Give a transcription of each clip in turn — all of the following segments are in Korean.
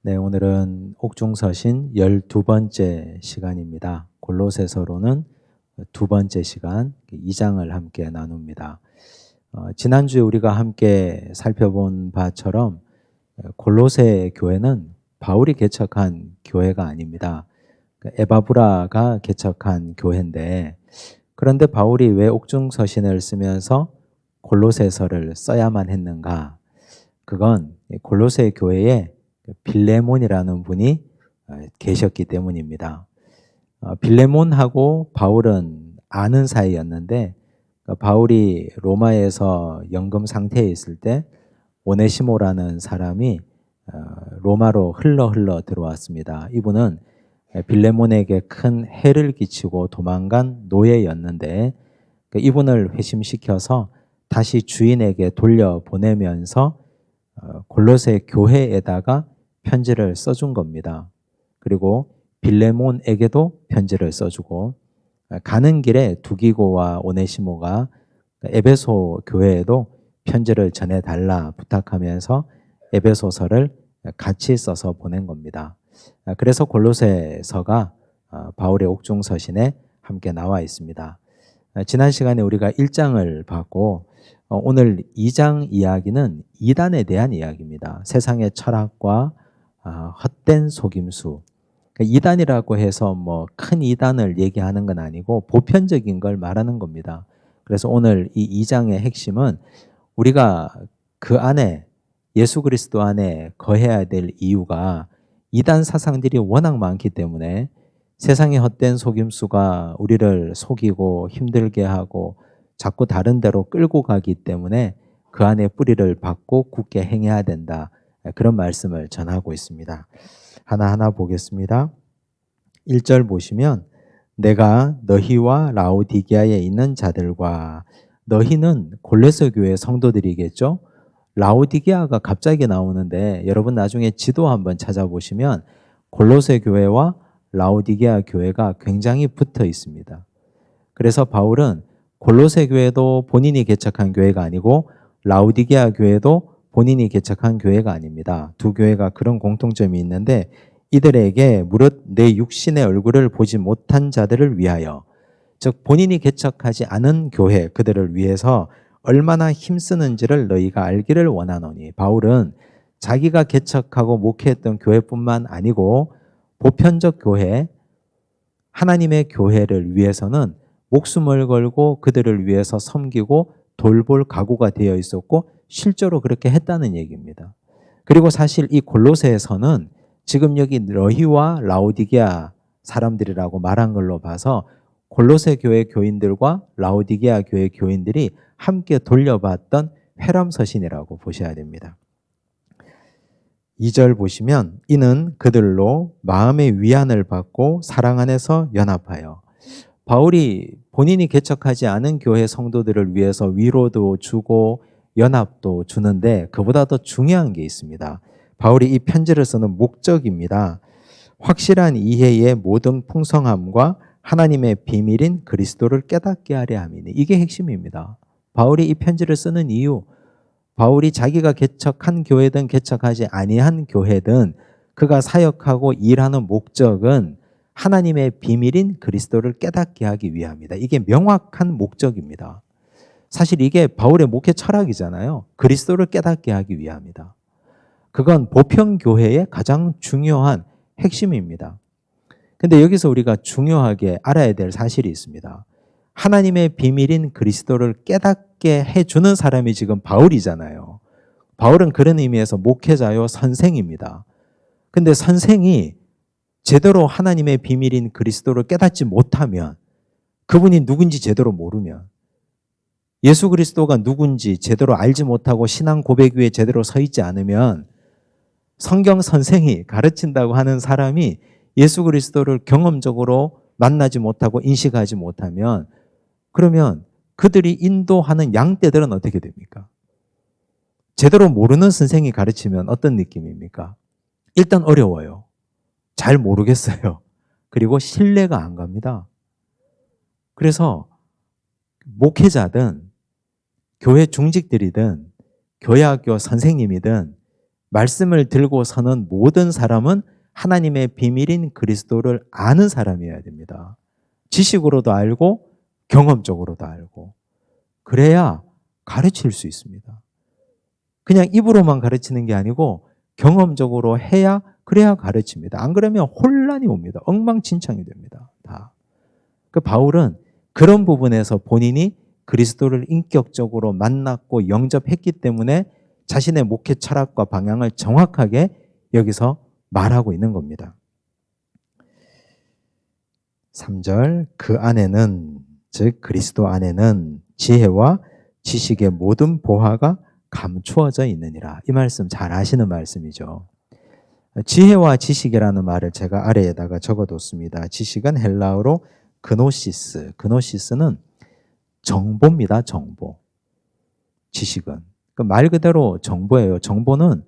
네, 오늘은 옥중서신 12번째 시간입니다. 골로새서로는 두 번째 시간 2장을 함께 나눕니다. 지난주에 우리가 함께 살펴본 바처럼 골로새 교회는 바울이 개척한 교회가 아닙니다. 에바브라가 개척한 교회인데, 그런데 바울이 왜 옥중서신을 쓰면서 골로새서를 써야만 했는가? 그건 골로새 교회에 빌레몬이라는 분이 계셨기 때문입니다. 빌레몬하고 바울은 아는 사이였는데, 바울이 로마에서 연금 상태에 있을 때 오네시모라는 사람이 로마로 흘러 들어왔습니다. 이분은 빌레몬에게 큰 해를 끼치고 도망간 노예였는데, 이분을 회심시켜서 다시 주인에게 돌려보내면서 골로새 교회에다가 편지를 써준 겁니다. 그리고 빌레몬에게도 편지를 써주고, 가는 길에 두기고와 오네시모가 에베소 교회에도 편지를 전해달라 부탁하면서 에베소서를 같이 써서 보낸 겁니다. 그래서 골로새서가 바울의 옥중서신에 함께 나와 있습니다. 지난 시간에 우리가 1장을 봤고, 오늘 2장 이야기는 이단에 대한 이야기입니다. 세상의 철학과 헛된 속임수. 이단이라고 해서 뭐 큰 이단을 얘기하는 건 아니고 보편적인 걸 말하는 겁니다. 그래서 오늘 이 2장의 핵심은 우리가 그 안에, 예수 그리스도 안에 거해야 될 이유가 이단 사상들이 워낙 많기 때문에 세상의 헛된 속임수가 우리를 속이고 힘들게 하고 자꾸 다른 데로 끌고 가기 때문에 그 안에 뿌리를 박고 굳게 행해야 된다. 그런 말씀을 전하고 있습니다. 하나하나 보겠습니다. 1절 보시면, 내가 너희와 라오디게아에 있는 자들과, 너희는 골로새 교회 성도들이겠죠? 라오디게아가 갑자기 나오는데 여러분 나중에 지도 한번 찾아보시면 골로새 교회와 라오디게아 교회가 굉장히 붙어 있습니다. 그래서 바울은 골로새 교회도 본인이 개척한 교회가 아니고 라오디게아 교회도 본인이 개척한 교회가 아닙니다. 두 교회가 그런 공통점이 있는데, 이들에게 무릇 내 육신의 얼굴을 보지 못한 자들을 위하여, 즉 본인이 개척하지 않은 교회, 그들을 위해서 얼마나 힘쓰는지를 너희가 알기를 원하노니. 바울은 자기가 개척하고 목회했던 교회뿐만 아니고 보편적 교회, 하나님의 교회를 위해서는 목숨을 걸고 그들을 위해서 섬기고 돌볼 각오가 되어 있었고 실제로 그렇게 했다는 얘기입니다. 그리고 사실 이 골로새에서는 지금 여기 너희와 라오디게아 사람들이라고 말한 걸로 봐서 골로새 교회 교인들과 라오디게아 교회 교인들이 함께 돌려봤던 회람서신이라고 보셔야 됩니다. 2절 보시면, 이는 그들로 마음의 위안을 받고 사랑 안에서 연합하여. 바울이 본인이 개척하지 않은 교회 성도들을 위해서 위로도 주고 연합도 주는데, 그보다 더 중요한 게 있습니다. 바울이 이 편지를 쓰는 목적입니다. 확실한 이해의 모든 풍성함과 하나님의 비밀인 그리스도를 깨닫게 하려 함이니. 이게 핵심입니다. 바울이 이 편지를 쓰는 이유, 바울이 자기가 개척한 교회든 개척하지 아니한 교회든 그가 사역하고 일하는 목적은 하나님의 비밀인 그리스도를 깨닫게 하기 위함이다. 이게 명확한 목적입니다. 사실 이게 바울의 목회 철학이잖아요. 그리스도를 깨닫게 하기 위함이다. 그건 보편교회의 가장 중요한 핵심입니다. 근데 여기서 우리가 중요하게 알아야 될 사실이 있습니다. 하나님의 비밀인 그리스도를 깨닫게 해주는 사람이 지금 바울이잖아요. 바울은 그런 의미에서 목회자요, 선생입니다. 근데 선생이 제대로 하나님의 비밀인 그리스도를 깨닫지 못하면, 그분이 누군지 제대로 모르면, 예수 그리스도가 누군지 제대로 알지 못하고 신앙 고백 위에 제대로 서 있지 않으면, 성경 선생이 가르친다고 하는 사람이 예수 그리스도를 경험적으로 만나지 못하고 인식하지 못하면, 그러면 그들이 인도하는 양떼들은 어떻게 됩니까? 제대로 모르는 선생이 가르치면 어떤 느낌입니까? 일단 어려워요. 잘 모르겠어요. 그리고 신뢰가 안 갑니다. 그래서 목회자든 교회 중직들이든 교회 학교 선생님이든 말씀을 들고 서는 모든 사람은 하나님의 비밀인 그리스도를 아는 사람이어야 됩니다. 지식으로도 알고 경험적으로도 알고. 그래야 가르칠 수 있습니다. 그냥 입으로만 가르치는 게 아니고 경험적으로 해야 그래야 가르칩니다. 안 그러면 혼란이 옵니다. 엉망진창이 됩니다. 다. 그 바울은 그런 부분에서 본인이 그리스도를 인격적으로 만났고 영접했기 때문에 자신의 목회 철학과 방향을 정확하게 여기서 말하고 있는 겁니다. 3절 그 안에는 즉 그리스도 안에는 지혜와 지식의 모든 보화가 감추어져 있느니라. 이 말씀 잘 아시는 말씀이죠. 지혜와 지식이라는 말을 제가 아래에다가 적어뒀습니다. 지식은 헬라어로 그노시스. 그노시스는 정보입니다. 정보. 지식은. 그 말 그대로 정보예요. 정보는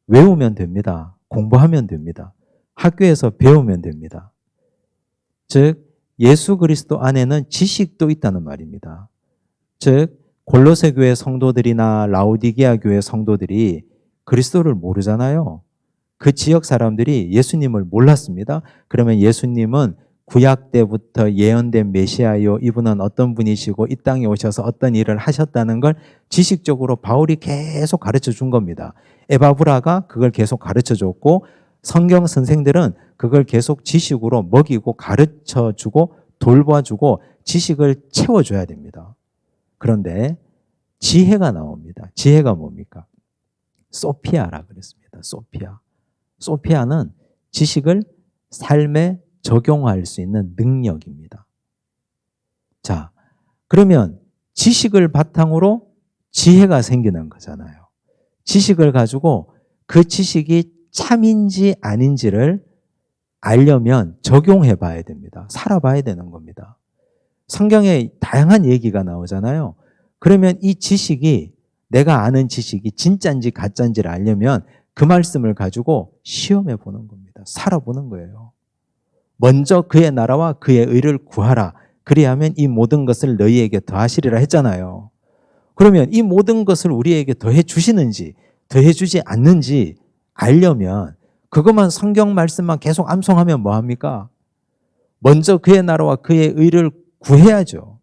외우면 됩니다. 공부하면 됩니다. 학교에서 배우면 됩니다. 즉 예수 그리스도 안에는 지식도 있다는 말입니다. 즉 골로새 교회 성도들이나 라오디게아 교회 성도들이 그리스도를 모르잖아요. 그 지역 사람들이 예수님을 몰랐습니다. 그러면 예수님은 구약 때부터 예언된 메시아요. 이분은 어떤 분이시고 이 땅에 오셔서 어떤 일을 하셨다는 걸 지식적으로 바울이 계속 가르쳐 준 겁니다. 에바브라가 그걸 계속 가르쳐 줬고 성경 선생들은 그걸 계속 지식으로 먹이고 가르쳐 주고 돌봐주고 지식을 채워줘야 됩니다. 그런데 지혜가 나옵니다. 지혜가 뭡니까? 소피아라 그랬습니다. 소피아. 소피아는 지식을 삶에 적용할 수 있는 능력입니다. 자, 그러면 지식을 바탕으로 지혜가 생기는 거잖아요. 지식을 가지고 그 지식이 참인지 아닌지를 알려면 적용해 봐야 됩니다. 살아봐야 되는 겁니다. 성경에 다양한 얘기가 나오잖아요. 그러면 이 지식이 내가 아는 지식이 진짜인지 가짜인지를 알려면 그 말씀을 가지고 시험해 보는 겁니다. 살아보는 거예요. 먼저 그의 나라와 그의 의를 구하라. 그리하면 이 모든 것을 너희에게 더하시리라 했잖아요. 그러면 이 모든 것을 우리에게 더해 주시는지 더해 주지 않는지 알려면 그것만 성경 말씀만 계속 암송하면 뭐합니까? 먼저 그의 나라와 그의 의를 구해야죠.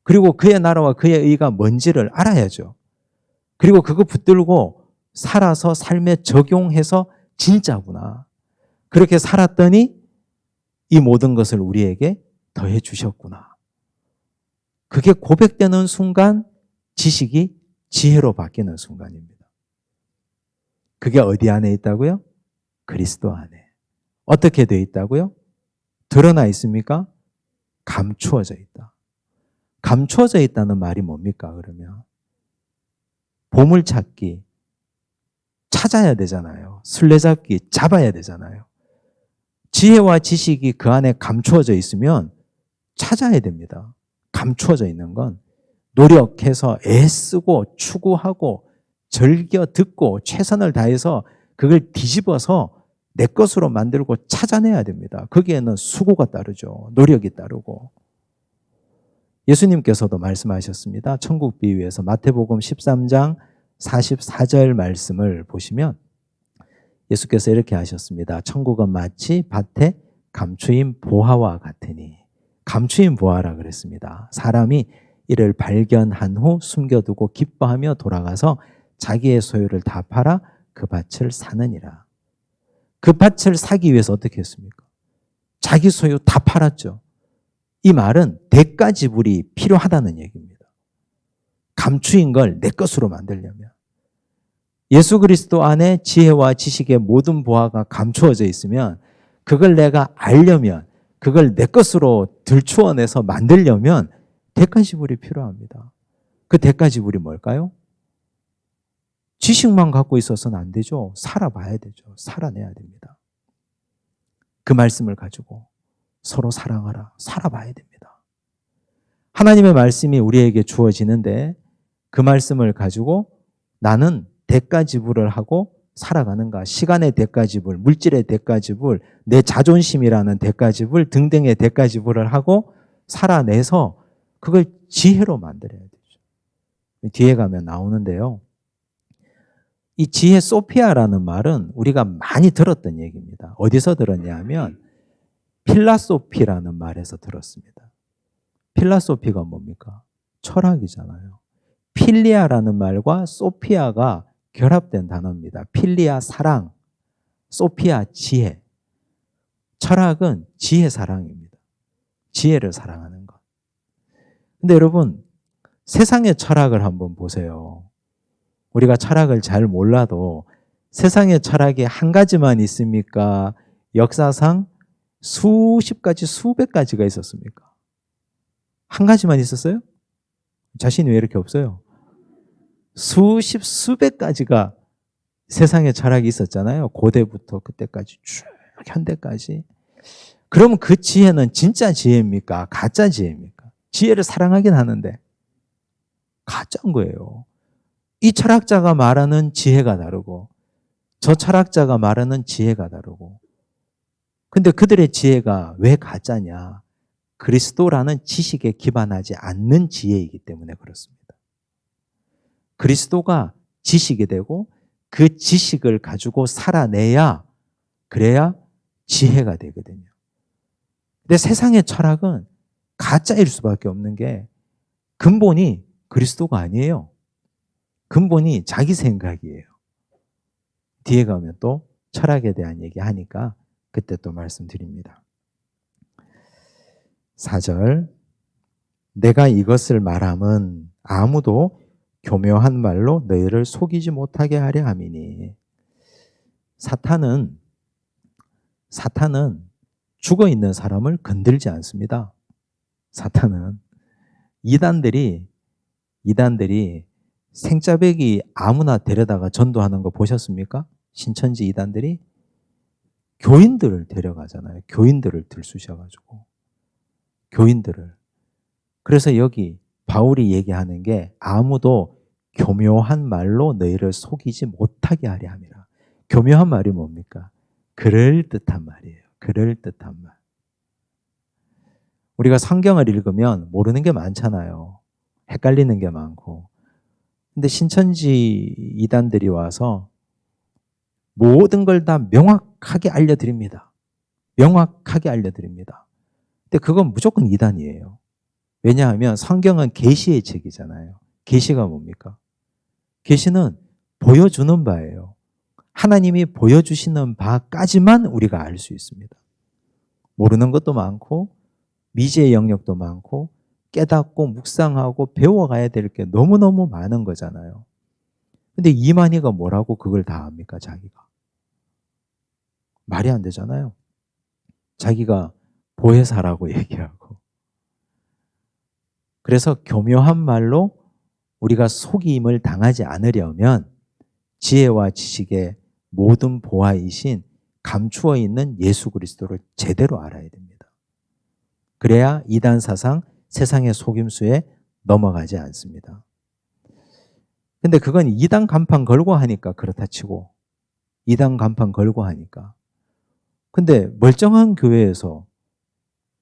그리고 그의 나라와 그의 의가 뭔지를 알아야죠. 그리고 그거 붙들고 살아서 삶에 적용해서 진짜구나. 그렇게 살았더니 이 모든 것을 우리에게 더해 주셨구나. 그게 고백되는 순간 지식이 지혜로 바뀌는 순간입니다. 그게 어디 안에 있다고요? 그리스도 안에. 어떻게 되어 있다고요? 드러나 있습니까? 감추어져 있다. 감추어져 있다는 말이 뭡니까, 그러면? 보물찾기, 찾아야 되잖아요. 술래잡기, 잡아야 되잖아요. 지혜와 지식이 그 안에 감추어져 있으면 찾아야 됩니다. 감추어져 있는 건 노력해서 애쓰고 추구하고 즐겨 듣고 최선을 다해서 그걸 뒤집어서 내 것으로 만들고 찾아내야 됩니다. 거기에는 수고가 따르죠. 노력이 따르고. 예수님께서도 말씀하셨습니다. 천국 비유에서 마태복음 13장 44절 말씀을 보시면 예수께서 이렇게 하셨습니다. 천국은 마치 밭에 감추인 보화와 같으니. 감추인 보화라 그랬습니다. 사람이 이를 발견한 후 숨겨두고 기뻐하며 돌아가서 자기의 소유를 다 팔아 그 밭을 사느니라. 그 밭을 사기 위해서 어떻게 했습니까? 자기 소유 다 팔았죠. 이 말은 대가 지불이 필요하다는 얘기입니다. 감추인 걸 내 것으로 만들려면. 예수 그리스도 안에 지혜와 지식의 모든 보화가 감추어져 있으면 그걸 내가 알려면 그걸 내 것으로 들추어내서 만들려면 대가 지불이 필요합니다. 그 대가 지불이 뭘까요? 지식만 갖고 있어서는 안 되죠. 살아봐야 되죠. 살아내야 됩니다. 그 말씀을 가지고 서로 사랑하라. 살아봐야 됩니다. 하나님의 말씀이 우리에게 주어지는데 그 말씀을 가지고 나는 대가 지불을 하고 살아가는가? 시간의 대가 지불, 물질의 대가 지불, 내 자존심이라는 대가 지불 등등의 대가 지불을 하고 살아내서 그걸 지혜로 만들어야 되죠. 뒤에 가면 나오는데요. 이 지혜 소피아라는 말은 우리가 많이 들었던 얘기입니다. 어디서 들었냐 하면 필라소피라는 말에서 들었습니다. 필라소피가 뭡니까? 철학이잖아요. 필리아라는 말과 소피아가 결합된 단어입니다. 필리아 사랑, 소피아 지혜. 철학은 지혜 사랑입니다. 지혜를 사랑하는 것. 근데 여러분, 세상의 철학을 한번 보세요. 우리가 철학을 잘 몰라도 세상의 철학이 한 가지만 있습니까? 역사상 수십 가지, 수백 가지가 있었습니까? 한 가지만 있었어요? 자신이 왜 이렇게 없어요? 수십, 수백 가지가 세상에 철학이 있었잖아요. 고대부터 그때까지 쭉 현대까지. 그러면 그 지혜는 진짜 지혜입니까? 가짜 지혜입니까? 지혜를 사랑하긴 하는데 가짜인 거예요. 이 철학자가 말하는 지혜가 다르고 저 철학자가 말하는 지혜가 다르고. 근데 그들의 지혜가 왜 가짜냐? 그리스도라는 지식에 기반하지 않는 지혜이기 때문에 그렇습니다. 그리스도가 지식이 되고 그 지식을 가지고 살아내야, 그래야 지혜가 되거든요. 근데 세상의 철학은 가짜일 수밖에 없는 게 근본이 그리스도가 아니에요. 근본이 자기 생각이에요. 뒤에 가면 또 철학에 대한 얘기 하니까 그때 또 말씀드립니다. 4절, 내가 이것을 말함은 아무도 교묘한 말로 너희를 속이지 못하게 하려 함이니. 사탄은 죽어 있는 사람을 건들지 않습니다. 사탄은 이단들이 생짜배기 아무나 데려다가 전도하는 거 보셨습니까? 신천지 이단들이 교인들을 데려가잖아요. 교인들을 들쑤셔가지고 교인들을. 그래서 여기 바울이 얘기하는 게 아무도 교묘한 말로 너희를 속이지 못하게 하려 함이라. 교묘한 말이 뭡니까? 그럴듯한 말이에요. 그럴듯한 말. 우리가 성경을 읽으면 모르는 게 많잖아요. 헷갈리는 게 많고. 근데 신천지 이단들이 와서 모든 걸 다 명확하게 알려드립니다. 명확하게 알려드립니다. 근데 그건 무조건 이단이에요. 왜냐하면 성경은 계시의 책이잖아요. 계시가 뭡니까? 계시는 보여주는 바예요. 하나님이 보여주시는 바까지만 우리가 알 수 있습니다. 모르는 것도 많고 미지의 영역도 많고 깨닫고 묵상하고 배워가야 될 게 너무너무 많은 거잖아요. 근데 이만희가 뭐라고 그걸 다 압니까? 자기가. 말이 안 되잖아요. 자기가 보혜사라고 얘기하고. 그래서 교묘한 말로 우리가 속임을 당하지 않으려면 지혜와 지식의 모든 보화이신 감추어 있는 예수 그리스도를 제대로 알아야 됩니다. 그래야 이단 사상, 세상의 속임수에 넘어가지 않습니다. 근데 그건 이단 간판 걸고 하니까 그렇다 치고, 이단 간판 걸고 하니까. 근데 멀쩡한 교회에서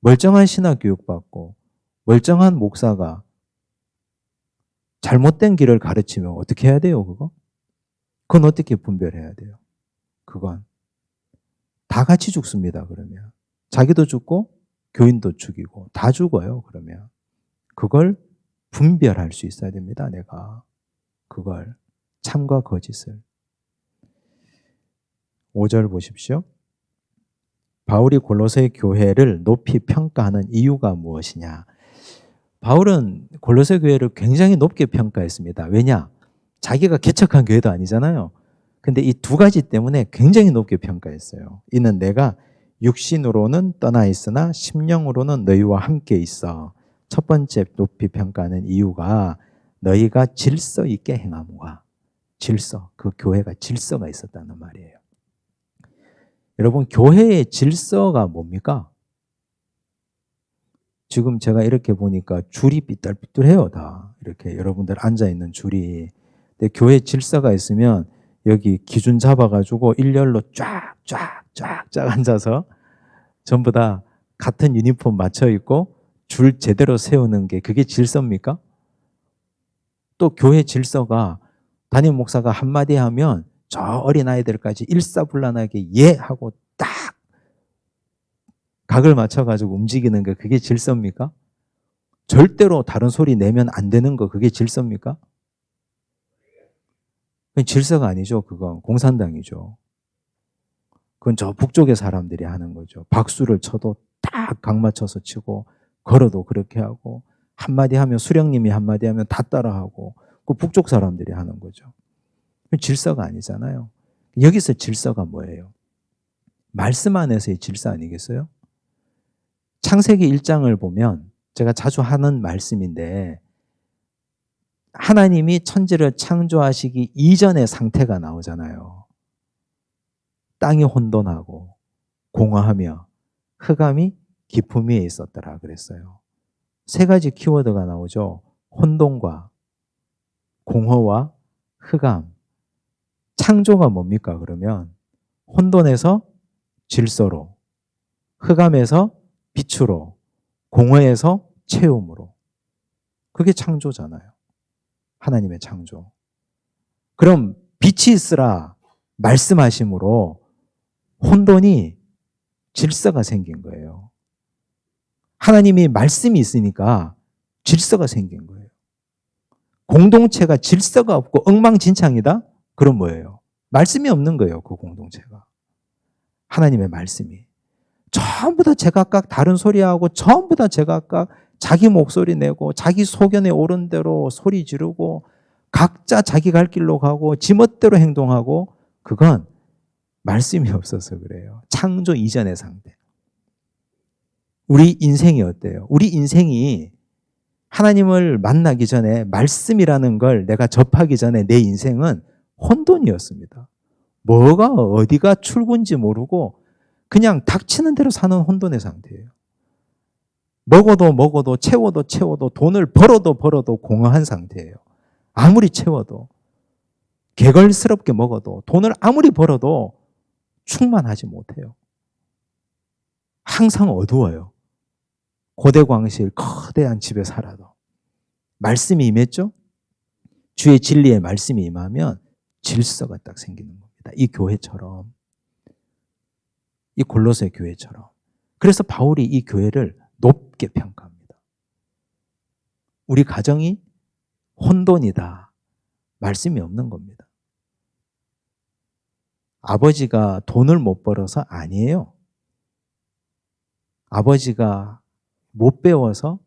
멀쩡한 신학 교육받고 멀쩡한 목사가 잘못된 길을 가르치면 어떻게 해야 돼요, 그거? 그건 어떻게 분별해야 돼요? 그건 다 같이 죽습니다, 그러면. 자기도 죽고 교인도 죽이고 다 죽어요, 그러면. 그걸 분별할 수 있어야 됩니다, 내가. 그걸. 참과 거짓을. 5절 보십시오. 바울이 골로새 교회를 높이 평가하는 이유가 무엇이냐? 바울은 골로새 교회를 굉장히 높게 평가했습니다. 왜냐? 자기가 개척한 교회도 아니잖아요. 근데 이 두 가지 때문에 굉장히 높게 평가했어요. 이는 내가 육신으로는 떠나 있으나 심령으로는 너희와 함께 있어. 첫 번째 높이 평가하는 이유가 너희가 질서 있게 행함과. 질서, 그 교회가 질서가 있었다는 말이에요. 여러분, 교회의 질서가 뭡니까? 지금 제가 이렇게 보니까 줄이 삐뚤삐뚤해요, 다. 이렇게 여러분들 앉아있는 줄이. 근데 교회 질서가 있으면 여기 기준 잡아가지고 일렬로 쫙 앉아서 전부 다 같은 유니폼 맞춰 입고 줄 제대로 세우는 게 그게 질서입니까? 또 교회 질서가 담임 목사가 한마디 하면 저 어린아이들까지 일사불란하게 예 하고 딱 각을 맞춰가지고 움직이는 거, 그게 질서입니까? 절대로 다른 소리 내면 안 되는 거, 그게 질서입니까? 그건 질서가 아니죠. 그건 공산당이죠. 그건 저 북쪽의 사람들이 하는 거죠. 박수를 쳐도 딱 각 맞춰서 치고, 걸어도 그렇게 하고, 한마디 하면, 수령님이 한마디 하면 다 따라하고, 그 북쪽 사람들이 하는 거죠. 그건 질서가 아니잖아요. 여기서 질서가 뭐예요? 말씀 안에서의 질서 아니겠어요? 창세기 1장을 보면 제가 자주 하는 말씀인데, 하나님이 천지를 창조하시기 이전의 상태가 나오잖아요. 땅이 혼돈하고 공허하며 흑암이 깊음 위에 있었더라 그랬어요. 세 가지 키워드가 나오죠. 혼돈과 공허와 흑암. 창조가 뭡니까 그러면? 혼돈에서 질서로, 흑암에서 빛으로, 공허에서 체험으로. 그게 창조잖아요. 하나님의 창조. 그럼 빛이 있으라 말씀하심으로 혼돈이 질서가 생긴 거예요. 하나님이 말씀이 있으니까 질서가 생긴 거예요. 공동체가 질서가 없고 엉망진창이다? 그럼 뭐예요? 말씀이 없는 거예요. 그 공동체가. 하나님의 말씀이. 전부 다 제각각 다른 소리하고 전부 다 제각각 자기 목소리 내고 자기 소견에 오른 대로 소리 지르고 각자 자기 갈 길로 가고 지멋대로 행동하고, 그건 말씀이 없어서 그래요. 창조 이전의 상태. 우리 인생이 어때요? 우리 인생이 하나님을 만나기 전에, 말씀이라는 걸 내가 접하기 전에 내 인생은 혼돈이었습니다. 뭐가 어디가 출구인지 모르고 그냥 닥치는 대로 사는 혼돈의 상태예요. 먹어도 채워도 돈을 벌어도 공허한 상태예요. 아무리 채워도, 개걸스럽게 먹어도, 돈을 아무리 벌어도 충만하지 못해요. 항상 어두워요. 고대광실 거대한 집에 살아도. 말씀이 임했죠? 주의 진리의 말씀이 임하면 질서가 딱 생기는 겁니다. 이 교회처럼, 이 골로새 교회처럼. 그래서 바울이 이 교회를 높게 평가합니다. 우리 가정이 혼돈이다. 말씀이 없는 겁니다. 아버지가 돈을 못 벌어서 아니에요. 아버지가 못 배워서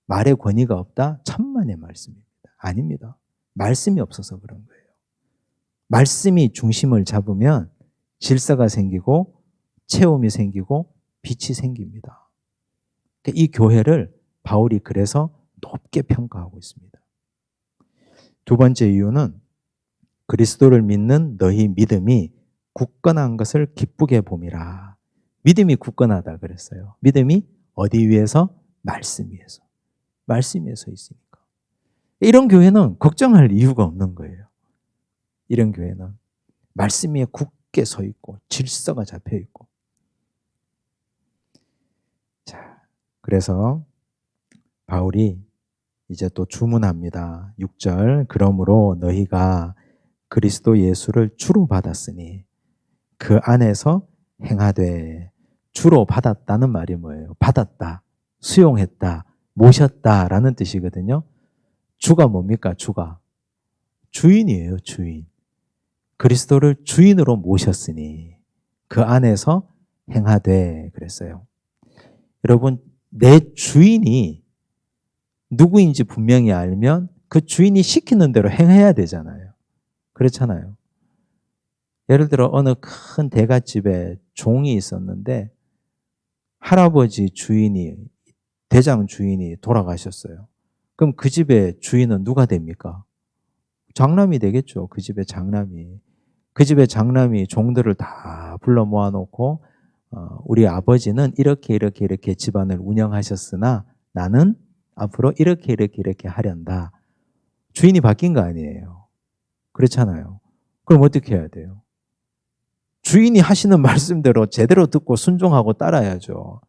말의 권위가 없다? 천만의 말씀입니다. 아닙니다. 말씀이 없어서 그런 거예요. 말씀이 중심을 잡으면 질서가 생기고 체험이 생기고 빛이 생깁니다. 이 교회를 바울이 그래서 높게 평가하고 있습니다. 두 번째 이유는 그리스도를 믿는 너희 믿음이 굳건한 것을 기쁘게 봄이라. 믿음이 굳건하다 그랬어요. 믿음이 어디 위에서? 말씀 위에서. 말씀 위에서 있으니까. 이런 교회는 걱정할 이유가 없는 거예요. 이런 교회는 말씀 위에 굳게 서 있고 질서가 잡혀 있고. 자, 그래서 바울이 이제 또 주문합니다. 6절. 그러므로 너희가 그리스도 예수를 주로 받았으니 그 안에서 행하되. 주로 받았다는 말이 뭐예요? 받았다, 수용했다, 모셨다라는 뜻이거든요. 주가 뭡니까? 주가 주인이에요. 주인. 그리스도를 주인으로 모셨으니 그 안에서 행하되 그랬어요. 여러분, 내 주인이 누구인지 분명히 알면 그 주인이 시키는 대로 행해야 되잖아요. 그렇잖아요. 예를 들어 어느 큰 대갓집에 종이 있었는데 할아버지 주인이, 대장 주인이 돌아가셨어요. 그럼 그 집의 주인은 누가 됩니까? 장남이 되겠죠. 그 집의 장남이. 그 집의 장남이 종들을 다 불러 모아놓고 우리 아버지는 이렇게 집안을 운영하셨으나 나는 앞으로 이렇게 하련다. 주인이 바뀐 거 아니에요. 그렇잖아요. 그럼 어떻게 해야 돼요? 주인이 하시는 말씀대로 제대로 듣고 순종하고 따라야죠.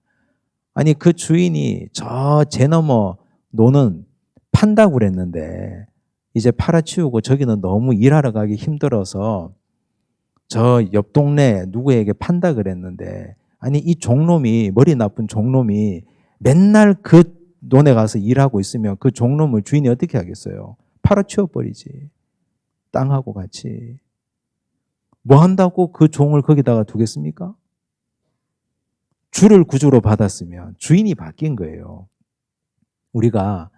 아니, 그 주인이 저 제 넘어 노는 판다고 그랬는데 이제 팔아치우고 저기는 너무 일하러 가기 힘들어서 저 옆 동네 누구에게 판다 그랬는데, 아니 이 종놈이, 머리 나쁜 종놈이 맨날 그 논에 가서 일하고 있으면 그 종놈을 주인이 어떻게 하겠어요? 팔아치워 버리지. 땅하고 같이. 뭐 한다고 그 종을 거기다가 두겠습니까? 주를 구주로 받았으면 주인이 바뀐 거예요. 우리가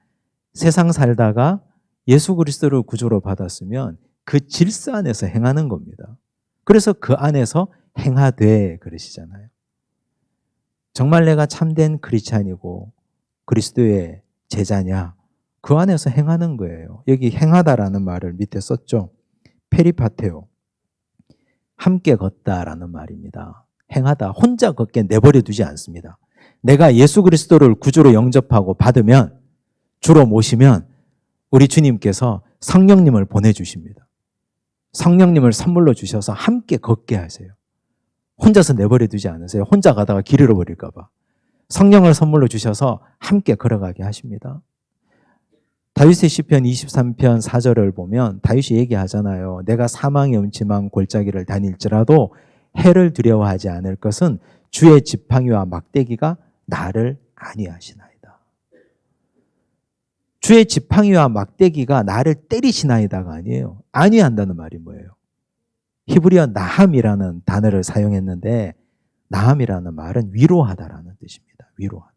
세상 살다가 예수 그리스도를 구주로 받았으면 그 질서 안에서 행하는 겁니다. 그래서 그 안에서 행하되 그러시잖아요. 정말 내가 참된 크리스찬이고 그리스도의 제자냐? 그 안에서 행하는 거예요. 여기 행하다라는 말을 밑에 썼죠. 페리파테오. 함께 걷다라는 말입니다. 행하다. 혼자 걷게 내버려 두지 않습니다. 내가 예수 그리스도를 구주로 영접하고 받으면, 주로 모시면 우리 주님께서 성령님을 보내주십니다. 성령님을 선물로 주셔서 함께 걷게 하세요. 혼자서 내버려 두지 않으세요. 혼자 가다가 길 잃어버릴까 봐. 성령을 선물로 주셔서 함께 걸어가게 하십니다. 다윗의 시편 23편 4절을 보면 다윗이 얘기하잖아요. 내가 사망의 음침한 골짜기를 다닐지라도 해를 두려워하지 않을 것은 주의 지팡이와 막대기가 나를 안위하시나이다. 주의 지팡이와 막대기가 나를 때리시나이다가 아니에요. 안위한다는 말이 뭐예요? 히브리어 나함이라는 단어를 사용했는데, 나함이라는 말은 위로하다라는 뜻입니다. 위로하다.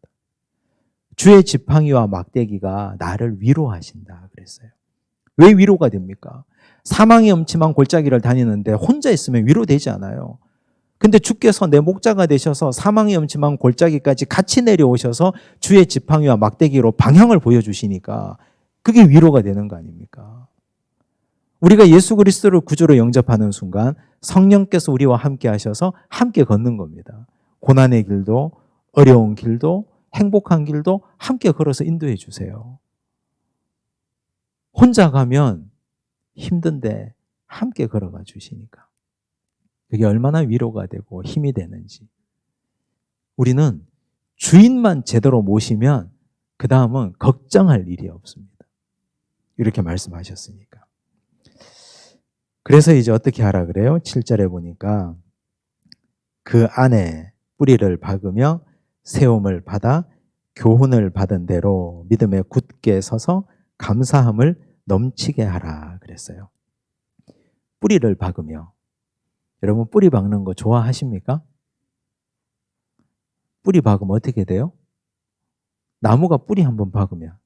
주의 지팡이와 막대기가 나를 위로하신다 그랬어요. 왜 위로가 됩니까? 사망의 음침한 골짜기를 다니는데 혼자 있으면 위로되지 않아요. 근데 주께서 내 목자가 되셔서 사망의 음침한 골짜기까지 같이 내려오셔서 주의 지팡이와 막대기로 방향을 보여주시니까 그게 위로가 되는 거 아닙니까? 우리가 예수 그리스도를 구주로 영접하는 순간 성령께서 우리와 함께 하셔서 함께 걷는 겁니다. 고난의 길도, 어려운 길도, 행복한 길도 함께 걸어서 인도해 주세요. 혼자 가면 힘든데 함께 걸어가 주시니까 그게 얼마나 위로가 되고 힘이 되는지. 우리는 주인만 제대로 모시면 그 다음은 걱정할 일이 없습니다. 이렇게 말씀하셨으니까. 그래서 이제 어떻게 하라 그래요? 7절에 보니까 그 안에 뿌리를 박으며 세움을 받아 교훈을 받은 대로 믿음에 굳게 서서 감사함을 넘치게 하라 그랬어요. 뿌리를 박으며. 여러분 뿌리 박는 거 좋아하십니까? 뿌리 박으면 어떻게 돼요? 나무가 뿌리 한번 박으면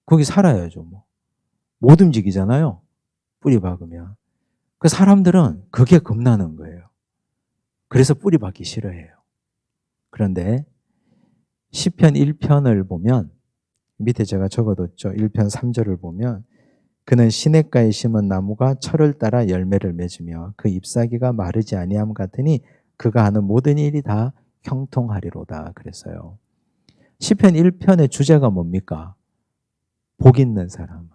거기 살아야죠. 못 움직이잖아요. 뿌리 박으면. 그 사람들은 그게 겁나는 거예요. 그래서 뿌리 박기 싫어해요. 그런데 시편 1편을 보면 밑에 제가 적어뒀죠. 1편 3절을 보면 그는 시냇가에 심은 나무가 철을 따라 열매를 맺으며 그 잎사귀가 마르지 아니함 같으니 그가 하는 모든 일이 다 형통하리로다 그랬어요. 시편 1편의 주제가 뭡니까? 복 있는 사람.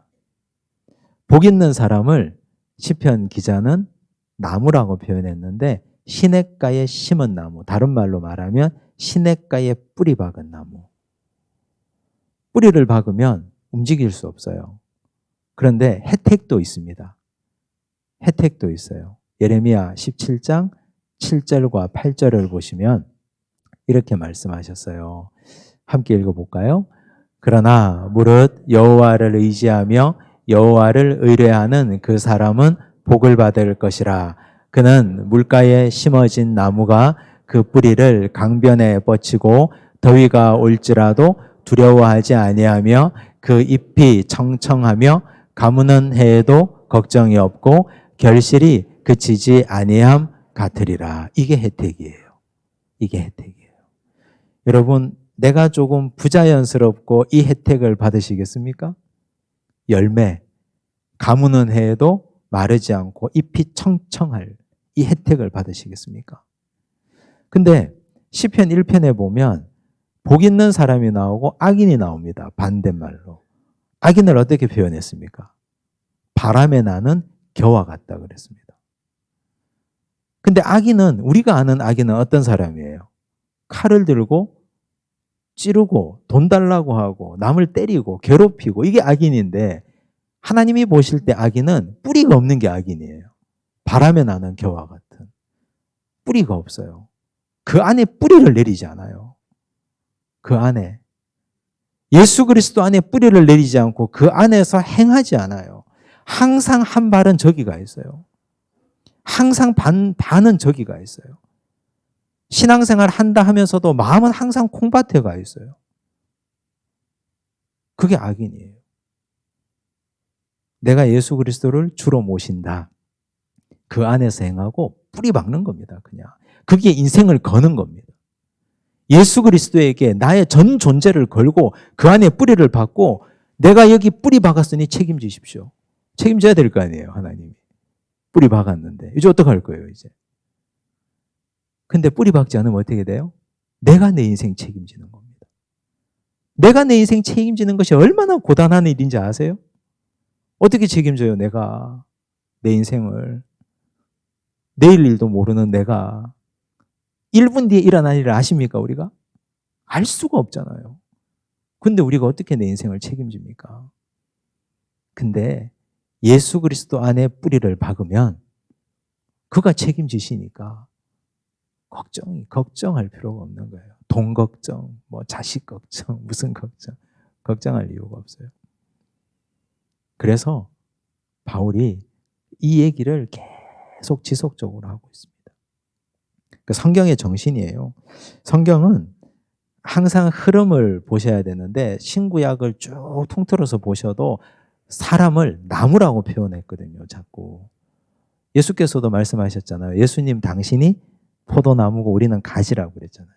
복 있는 사람을 시편 기자는 나무라고 표현했는데 시냇가에 심은 나무, 다른 말로 말하면 시냇가에 뿌리 박은 나무. 뿌리를 박으면 움직일 수 없어요. 그런데 혜택도 있습니다. 혜택도 있어요. 예레미야 17장 7절과 8절을 보시면 이렇게 말씀하셨어요. 함께 읽어볼까요? 그러나 무릇 여호와를 의지하며 여호와를 의뢰하는 그 사람은 복을 받을 것이라. 그는 물가에 심어진 나무가 그 뿌리를 강변에 뻗치고 더위가 올지라도 두려워하지 아니하며 그 잎이 청청하며 가무는 해에도 걱정이 없고 결실이 그치지 아니함 같으리라. 이게 혜택이에요. 이게 혜택이에요. 여러분, 내가 조금 부자연스럽고 이 혜택을 받으시겠습니까? 열매, 가무는 해에도 마르지 않고 잎이 청청할 이 혜택을 받으시겠습니까? 근데 시편 1편에 보면 복 있는 사람이 나오고 악인이 나옵니다. 반대말로. 악인을 어떻게 표현했습니까? 바람에 나는 겨와 같다 그랬습니다. 근데 악인은, 우리가 아는 악인은 어떤 사람이에요? 칼을 들고 찌르고 돈 달라고 하고 남을 때리고 괴롭히고 이게 악인인데 하나님이 보실 때 악인은 뿌리가 없는 게 악인이에요. 바람에 나는 겨와 같은. 뿌리가 없어요. 그 안에 뿌리를 내리지 않아요. 그 안에. 예수 그리스도 안에 뿌리를 내리지 않고 그 안에서 행하지 않아요. 항상 한 발은 저기가 있어요. 항상 반은 저기가 있어요. 신앙생활 한다 하면서도 마음은 항상 콩밭에 가 있어요. 그게 악인이에요. 내가 예수 그리스도를 주로 모신다. 그 안에서 행하고 뿌리 박는 겁니다. 그냥. 그게 인생을 거는 겁니다. 예수 그리스도에게 나의 전 존재를 걸고 그 안에 뿌리를 박고 내가 여기 뿌리 박았으니 책임지십시오. 책임져야 될 거 아니에요. 하나님이. 뿌리 박았는데. 이제 어떡할 거예요, 이제. 근데 뿌리 박지 않으면 어떻게 돼요? 내가 내 인생 책임지는 겁니다. 내가 내 인생 책임지는 것이 얼마나 고단한 일인지 아세요? 어떻게 책임져요, 내가. 내 인생을. 내일 일도 모르는 내가 1분 뒤에 일어날 일을 아십니까, 우리가? 알 수가 없잖아요. 근데 우리가 어떻게 내 인생을 책임집니까? 근데 예수 그리스도 안에 뿌리를 박으면 그가 책임지시니까 걱정할 필요가 없는 거예요. 돈 걱정, 뭐 자식 걱정, 무슨 걱정할 이유가 없어요. 그래서 바울이 이 얘기를 계속 지속적으로 하고 있습니다. 그 성경의 정신이에요. 성경은 항상 흐름을 보셔야 되는데 신구약을 쭉 통틀어서 보셔도 사람을 나무라고 표현했거든요. 자꾸. 예수께서도 말씀하셨잖아요. 예수님 당신이 포도나무고 우리는 가지라고 그랬잖아요.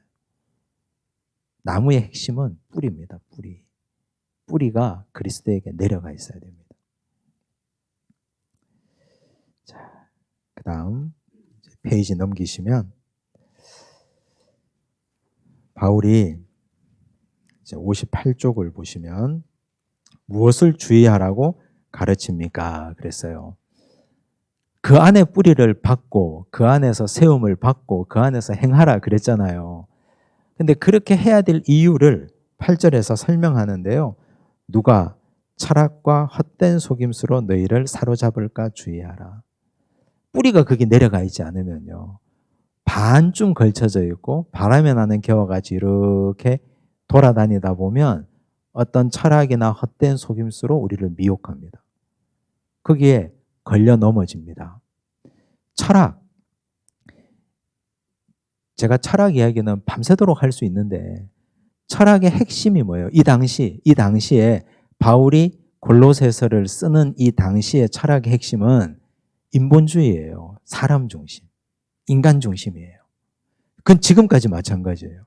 나무의 핵심은 뿌리입니다. 뿌리. 뿌리가 그리스도에게 내려가 있어야 됩니다. 자, 그 다음 페이지 넘기시면 바울이 이제 58쪽을 보시면 무엇을 주의하라고 가르칩니까? 그랬어요. 그 안에 뿌리를 받고 그 안에서 세움을 받고 그 안에서 행하라 그랬잖아요. 근데 그렇게 해야 될 이유를 8절에서 설명하는데요. 누가 철학과 헛된 속임수로 너희를 사로잡을까 주의하라. 뿌리가 거기 내려가 있지 않으면요. 반쯤 걸쳐져 있고 바람에 나는 겨와 같이 이렇게 돌아다니다 보면 어떤 철학이나 헛된 속임수로 우리를 미혹합니다. 거기에 걸려 넘어집니다. 철학. 제가 철학 이야기는 밤새도록 할 수 있는데 철학의 핵심이 뭐예요? 이 당시에 바울이 골로새서를 쓰는 이 당시의 철학의 핵심은 인본주의예요. 사람 중심. 인간 중심이에요. 그건 지금까지 마찬가지예요.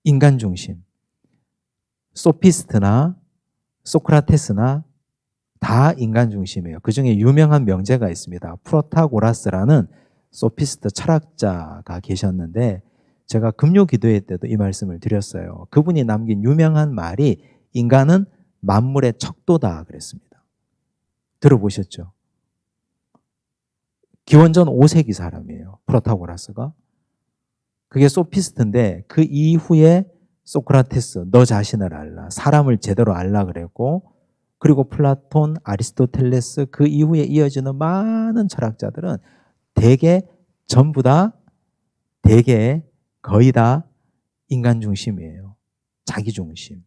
인간 중심. 소피스트나 소크라테스나 다 인간 중심이에요. 그 중에 유명한 명제가 있습니다. 프로타고라스라는 소피스트 철학자가 계셨는데 제가 금요 기도회 때도 이 말씀을 드렸어요. 그분이 남긴 유명한 말이 인간은 만물의 척도다 그랬습니다. 들어보셨죠? 기원전 5세기 사람이에요. 프로타고라스가. 그게 소피스트인데 그 이후에 소크라테스, 너 자신을 알라. 사람을 제대로 알라 그랬고 그리고 플라톤, 아리스토텔레스 그 이후에 이어지는 많은 철학자들은 거의 다 인간 중심이에요. 자기 중심.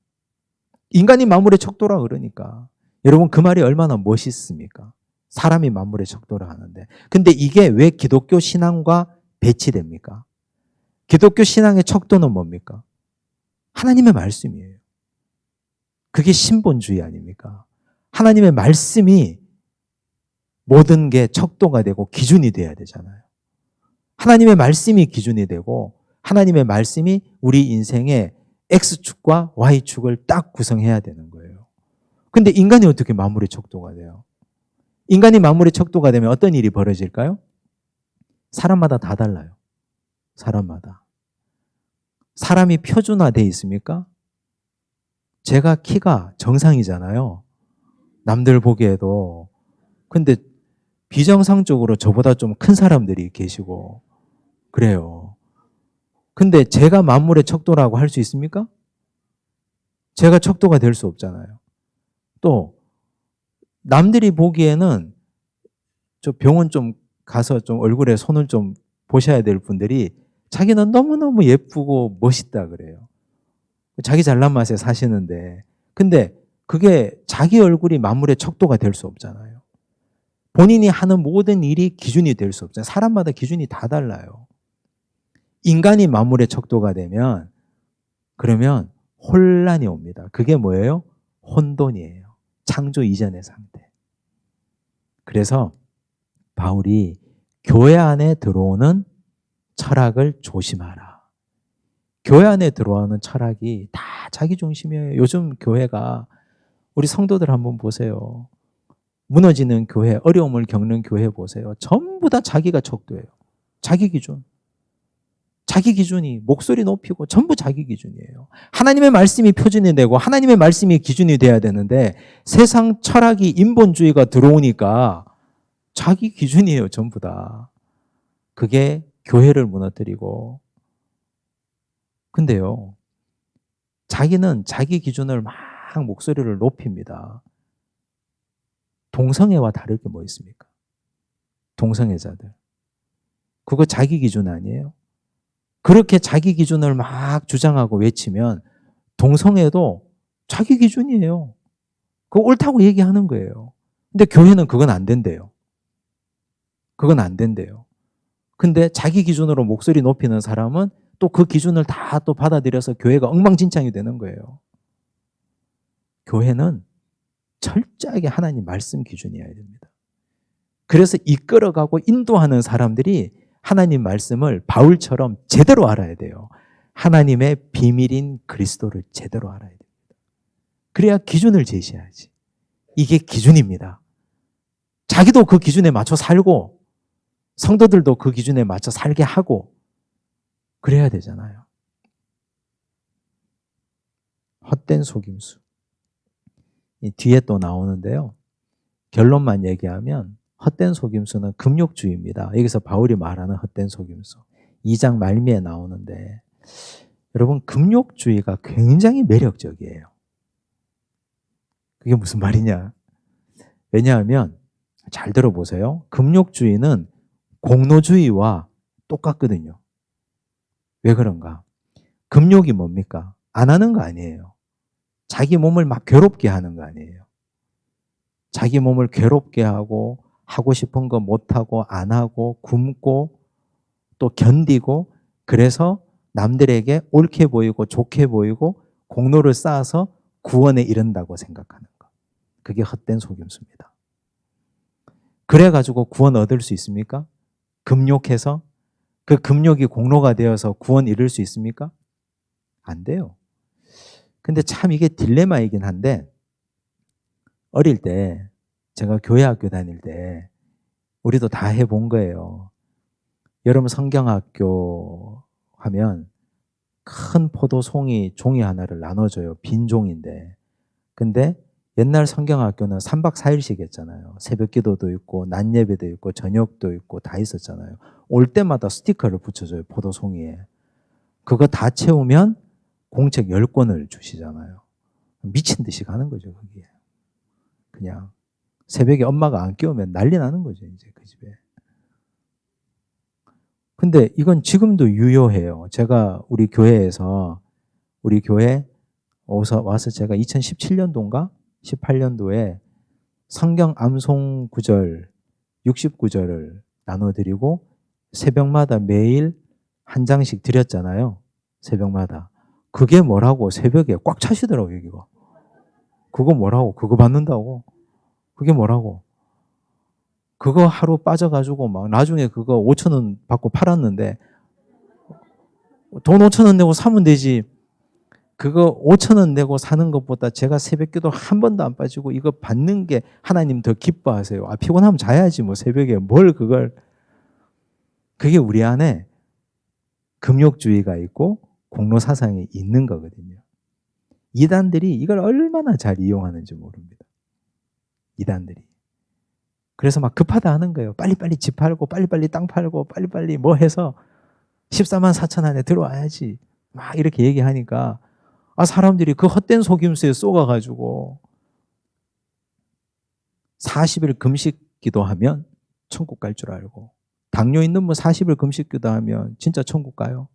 인간이 만물의 척도라 그러니까. 여러분 그 말이 얼마나 멋있습니까? 사람이 만물의 척도라 하는데. 근데 이게 왜 기독교 신앙과 배치됩니까? 기독교 신앙의 척도는 뭡니까? 하나님의 말씀이에요. 그게 신본주의 아닙니까? 하나님의 말씀이 모든 게 척도가 되고 기준이 돼야 되잖아요. 하나님의 말씀이 기준이 되고 하나님의 말씀이 우리 인생의 X축과 Y축을 딱 구성해야 되는 거예요. 근데 인간이 어떻게 만물의 척도가 돼요? 인간이 만물의 척도가 되면 어떤 일이 벌어질까요? 사람마다 다 달라요. 사람마다. 사람이 표준화되어 있습니까? 제가 키가 정상이잖아요. 남들 보기에도. 근데 비정상적으로 저보다 좀 큰 사람들이 계시고 그래요. 근데 제가 만물의 척도라고 할 수 있습니까? 제가 척도가 될 수 없잖아요. 또 남들이 보기에는 저 병원 좀 가서 좀 얼굴에 손을 좀 보셔야 될 분들이 자기는 너무너무 예쁘고 멋있다 그래요. 자기 잘난 맛에 사시는데. 근데 그게 자기 얼굴이 만물의 척도가 될 수 없잖아요. 본인이 하는 모든 일이 기준이 될 수 없잖아요. 사람마다 기준이 다 달라요. 인간이 만물의 척도가 되면 그러면 혼란이 옵니다. 그게 뭐예요? 혼돈이에요. 창조 이전의 상태. 그래서 바울이 교회 안에 들어오는 철학을 조심하라. 교회 안에 들어오는 철학이 다 자기 중심이에요. 요즘 교회가 우리 성도들 한번 보세요. 무너지는 교회, 어려움을 겪는 교회 보세요. 전부 다 자기가 척도예요. 자기 기준. 자기 기준이 목소리 높이고 전부 자기 기준이에요. 하나님의 말씀이 표준이 되고 하나님의 말씀이 기준이 돼야 되는데 세상 철학이 인본주의가 들어오니까 자기 기준이에요. 전부 다. 그게 교회를 무너뜨리고. 근데요. 자기는 자기 기준을 막 목소리를 높입니다. 동성애와 다를 게 뭐 있습니까? 동성애자들. 그거 자기 기준 아니에요? 그렇게 자기 기준을 막 주장하고 외치면 동성애도 자기 기준이에요. 그거 옳다고 얘기하는 거예요. 근데 교회는 그건 안 된대요. 그건 안 된대요. 근데 자기 기준으로 목소리 높이는 사람은 또 그 기준을 다 또 받아들여서 교회가 엉망진창이 되는 거예요. 교회는 철저하게 하나님 말씀 기준이어야 됩니다. 그래서 이끌어가고 인도하는 사람들이 하나님 말씀을 바울처럼 제대로 알아야 돼요. 하나님의 비밀인 그리스도를 제대로 알아야 됩니다. 그래야 기준을 제시해야지. 이게 기준입니다. 자기도 그 기준에 맞춰 살고 성도들도 그 기준에 맞춰 살게 하고 그래야 되잖아요. 헛된 속임수. 이 뒤에 또 나오는데요. 결론만 얘기하면 헛된 속임수는 금욕주의입니다. 여기서 바울이 말하는 헛된 속임수. 2장 말미에 나오는데 여러분 금욕주의가 굉장히 매력적이에요. 그게 무슨 말이냐? 왜냐하면 잘 들어보세요. 금욕주의는 공로주의와 똑같거든요. 왜 그런가? 금욕이 뭡니까? 안 하는 거 아니에요. 자기 몸을 막 괴롭게 하는 거 아니에요. 자기 몸을 괴롭게 하고 하고 싶은 거 못하고 안 하고 굶고 또 견디고 그래서 남들에게 옳게 보이고 좋게 보이고 공로를 쌓아서 구원에 이른다고 생각하는 거. 그게 헛된 속임수입니다. 그래가지고 구원 얻을 수 있습니까? 금욕해서 그 금욕이 공로가 되어서 구원 이룰 수 있습니까? 안 돼요. 근데 참 이게 딜레마이긴 한데 어릴 때 제가 교회 학교 다닐 때 우리도 다 해본 거예요. 여러분 성경학교 하면 큰 포도 종이 하나를 나눠줘요. 빈 종인데. 근데 옛날 성경학교는 3박 4일씩 했잖아요. 새벽 기도도 있고 낮 예배도 있고 저녁도 있고 다 있었잖아요. 올 때마다 스티커를 붙여줘요. 포도 종이에. 그거 다 채우면 공책 10권을 주시잖아요. 미친 듯이 가는 거죠. 거기에. 그냥 새벽에 엄마가 안 깨우면 난리 나는 거죠. 이제 그 집에. 근데 이건 지금도 유효해요. 제가 우리 교회에서 우리 교회 와서 제가 2017년도인가 18년도에 성경 암송 구절 60구절을 나눠드리고 새벽마다 매일 한 장씩 드렸잖아요. 새벽마다. 그게 뭐라고 새벽에 꽉 차시더라고요. 여기가. 그거 뭐라고? 그거 받는다고? 그게 뭐라고? 그거 하루 빠져가지고 막 나중에 그거 5,000원 받고 팔았는데 돈 5,000원 내고 사면 되지. 그거 5,000원 내고 사는 것보다 제가 새벽기도 한 번도 안 빠지고 이거 받는 게 하나님 더 기뻐하세요. 아, 피곤하면 자야지 뭐 새벽에 뭘 그걸. 그게 우리 안에 금욕주의가 있고 공로사상이 있는 거거든요. 이단들이 이걸 얼마나 잘 이용하는지 모릅니다. 이단들이. 그래서 막 급하다 하는 거예요. 빨리빨리 집 팔고 빨리빨리 땅 팔고 빨리빨리 뭐 해서 14만 4천 안에 들어와야지. 막 이렇게 얘기하니까 사람들이 그 헛된 속임수에 쏘가가지고 40일 금식 기도하면 천국 갈 줄 알고, 당뇨 있는 분 40일 금식 기도하면 진짜 천국 가요.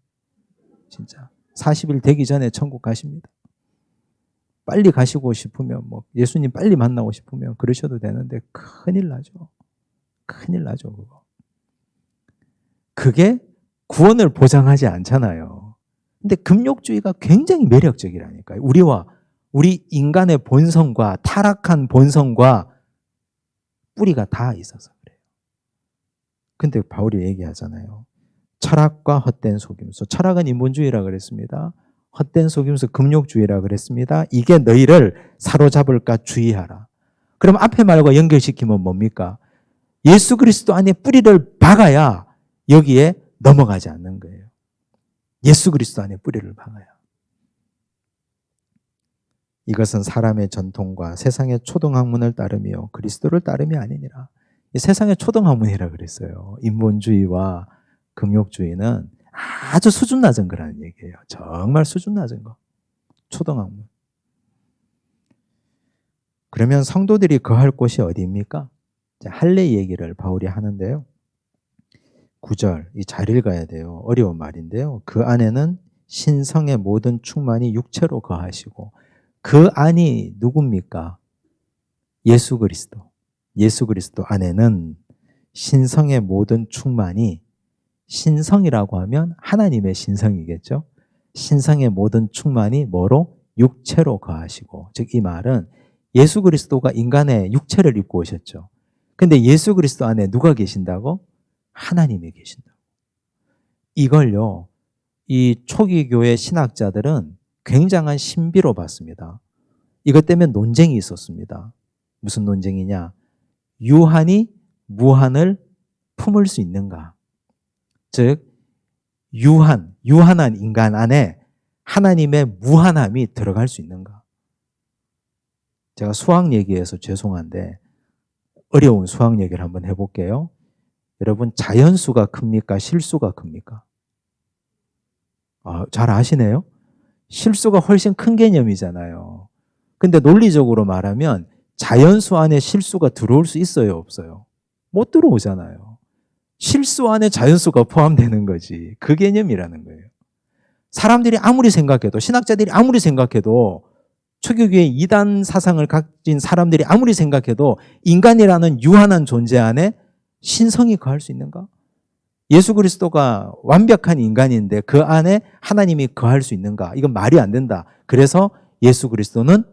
진짜 40일 되기 전에 천국 가십니다. 빨리 가시고 싶으면 예수님 빨리 만나고 싶으면 그러셔도 되는데 큰일 나죠. 큰일 나죠, 그거. 그게 구원을 보장하지 않잖아요. 근데 금욕주의가 굉장히 매력적이라니까요. 우리 인간의 본성과 타락한 본성과 뿌리가 다 있어서 그래요. 근데 바울이 얘기하잖아요. 철학과 헛된 속임수. 철학은 인본주의라 그랬습니다. 헛된 속임수, 금욕주의라 그랬습니다. 이게 너희를 사로잡을까 주의하라. 그럼 앞에 말과 연결시키면 뭡니까? 예수 그리스도 안에 뿌리를 박아야 여기에 넘어가지 않는 거예요. 예수 그리스도 안에 뿌리를 박아야. 이것은 사람의 전통과 세상의 초등학문을 따르며 그리스도를 따름이 아니니라. 이 세상의 초등학문이라 그랬어요. 인본주의와 금욕주의는 아주 수준 낮은 거라는 얘기예요. 정말 수준 낮은 거. 초등학문. 그러면 성도들이 거할 곳이 어디입니까? 할례 얘기를 바울이 하는데요. 9절, 잘 읽어야 돼요. 어려운 말인데요. 그 안에는 신성의 모든 충만이 육체로 거하시고, 그 안이 누굽니까? 예수 그리스도. 예수 그리스도 안에는 신성의 모든 충만이, 신성이라고 하면 하나님의 신성이겠죠. 신성의 모든 충만이 뭐로? 육체로 거하시고. 즉 이 말은 예수 그리스도가 인간의 육체를 입고 오셨죠. 근데 예수 그리스도 안에 누가 계신다고? 하나님이 계신다고. 이걸요, 이 초기 교회 신학자들은 굉장한 신비로 봤습니다. 이것 때문에 논쟁이 있었습니다. 무슨 논쟁이냐? 유한이 무한을 품을 수 있는가? 즉 유한한 인간 안에 하나님의 무한함이 들어갈 수 있는가? 제가 수학 얘기해서 죄송한데 어려운 수학 얘기를 한번 해볼게요. 여러분, 자연수가 큽니까? 실수가 큽니까? 잘 아시네요? 실수가 훨씬 큰 개념이잖아요. 근데 논리적으로 말하면 자연수 안에 실수가 들어올 수 있어요, 없어요? 못 들어오잖아요. 실수 안에 자연수가 포함되는 거지. 그 개념이라는 거예요. 사람들이 아무리 생각해도, 신학자들이 아무리 생각해도, 초기교회 이단 사상을 가진 사람들이 아무리 생각해도 인간이라는 유한한 존재 안에 신성이 거할 수 있는가? 예수 그리스도가 완벽한 인간인데 그 안에 하나님이 거할 수 있는가? 이건 말이 안 된다. 그래서 예수 그리스도는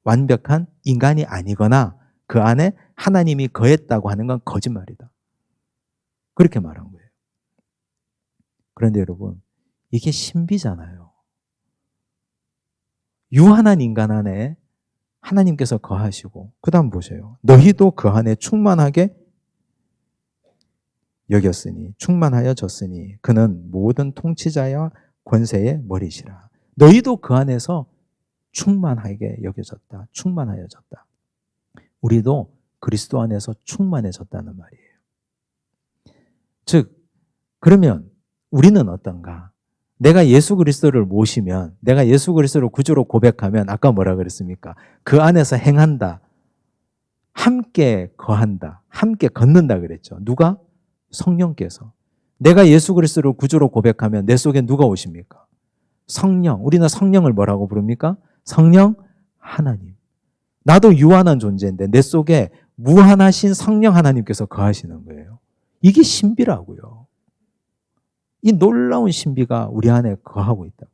완벽한 인간이 아니거나 그 안에 하나님이 거했다고 하는 건 거짓말이다. 그렇게 말한 거예요. 그런데 여러분, 이게 신비잖아요. 유한한 인간 안에 하나님께서 거하시고, 그 다음 보세요. 너희도 그 안에 충만하게 여겼으니, 충만하여졌으니 그는 모든 통치자와 권세의 머리시라. 너희도 그 안에서 충만하게 여겨졌다. 충만하여졌다. 우리도 그리스도 안에서 충만해졌다는 말이에요. 즉, 그러면 우리는 어떤가? 내가 예수 그리스도를 모시면, 내가 예수 그리스도를 구주로 고백하면 아까 뭐라 그랬습니까? 그 안에서 행한다. 함께 거한다. 함께 걷는다 그랬죠. 누가? 성령께서. 내가 예수 그리스도를 구주로 고백하면 내 속에 누가 오십니까? 성령. 우리는 성령을 뭐라고 부릅니까? 성령 하나님. 나도 유한한 존재인데 내 속에 무한하신 성령 하나님께서 거하시는 거예요. 이게 신비라고요. 이 놀라운 신비가 우리 안에 거하고 있다.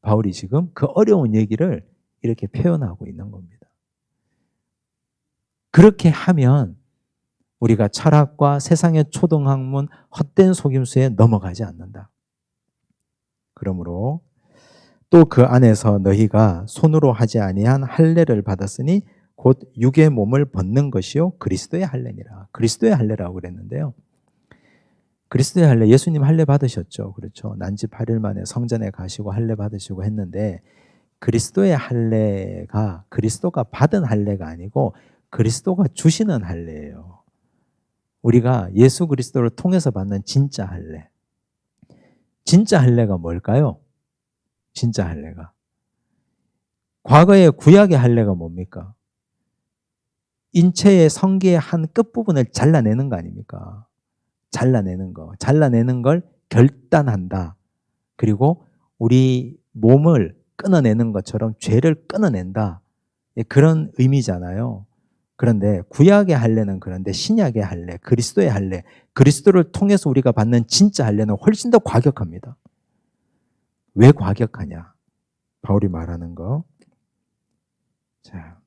바울이 지금 그 어려운 얘기를 이렇게 표현하고 있는 겁니다. 그렇게 하면 우리가 철학과 세상의 초등학문 헛된 속임수에 넘어가지 않는다. 그러므로 또 그 안에서 너희가 손으로 하지 아니한 할례를 받았으니 곧 육의 몸을 벗는 것이요 그리스도의 할례니라. 그리스도의 할례라고 그랬는데요. 그리스도의 할례, 예수님 할례 받으셨죠. 그렇죠. 난지 8일 만에 성전에 가시고 할례 받으시고 했는데 그리스도의 할례가 그리스도가 받은 할례가 아니고 그리스도가 주시는 할례예요. 우리가 예수 그리스도를 통해서 받는 진짜 할례. 진짜 할례가 뭘까요? 진짜 할례가. 과거의 구약의 할례가 뭡니까? 인체의 성기의 한 끝부분을 잘라내는 거 아닙니까? 잘라내는 거. 잘라내는 걸 결단한다. 그리고 우리 몸을 끊어내는 것처럼 죄를 끊어낸다. 그런 의미잖아요. 그런데 구약의 할례는 그런데 신약의 할례, 그리스도의 할례, 그리스도를 통해서 우리가 받는 진짜 할례는 훨씬 더 과격합니다. 왜 과격하냐? 바울이 말하는 거. 자,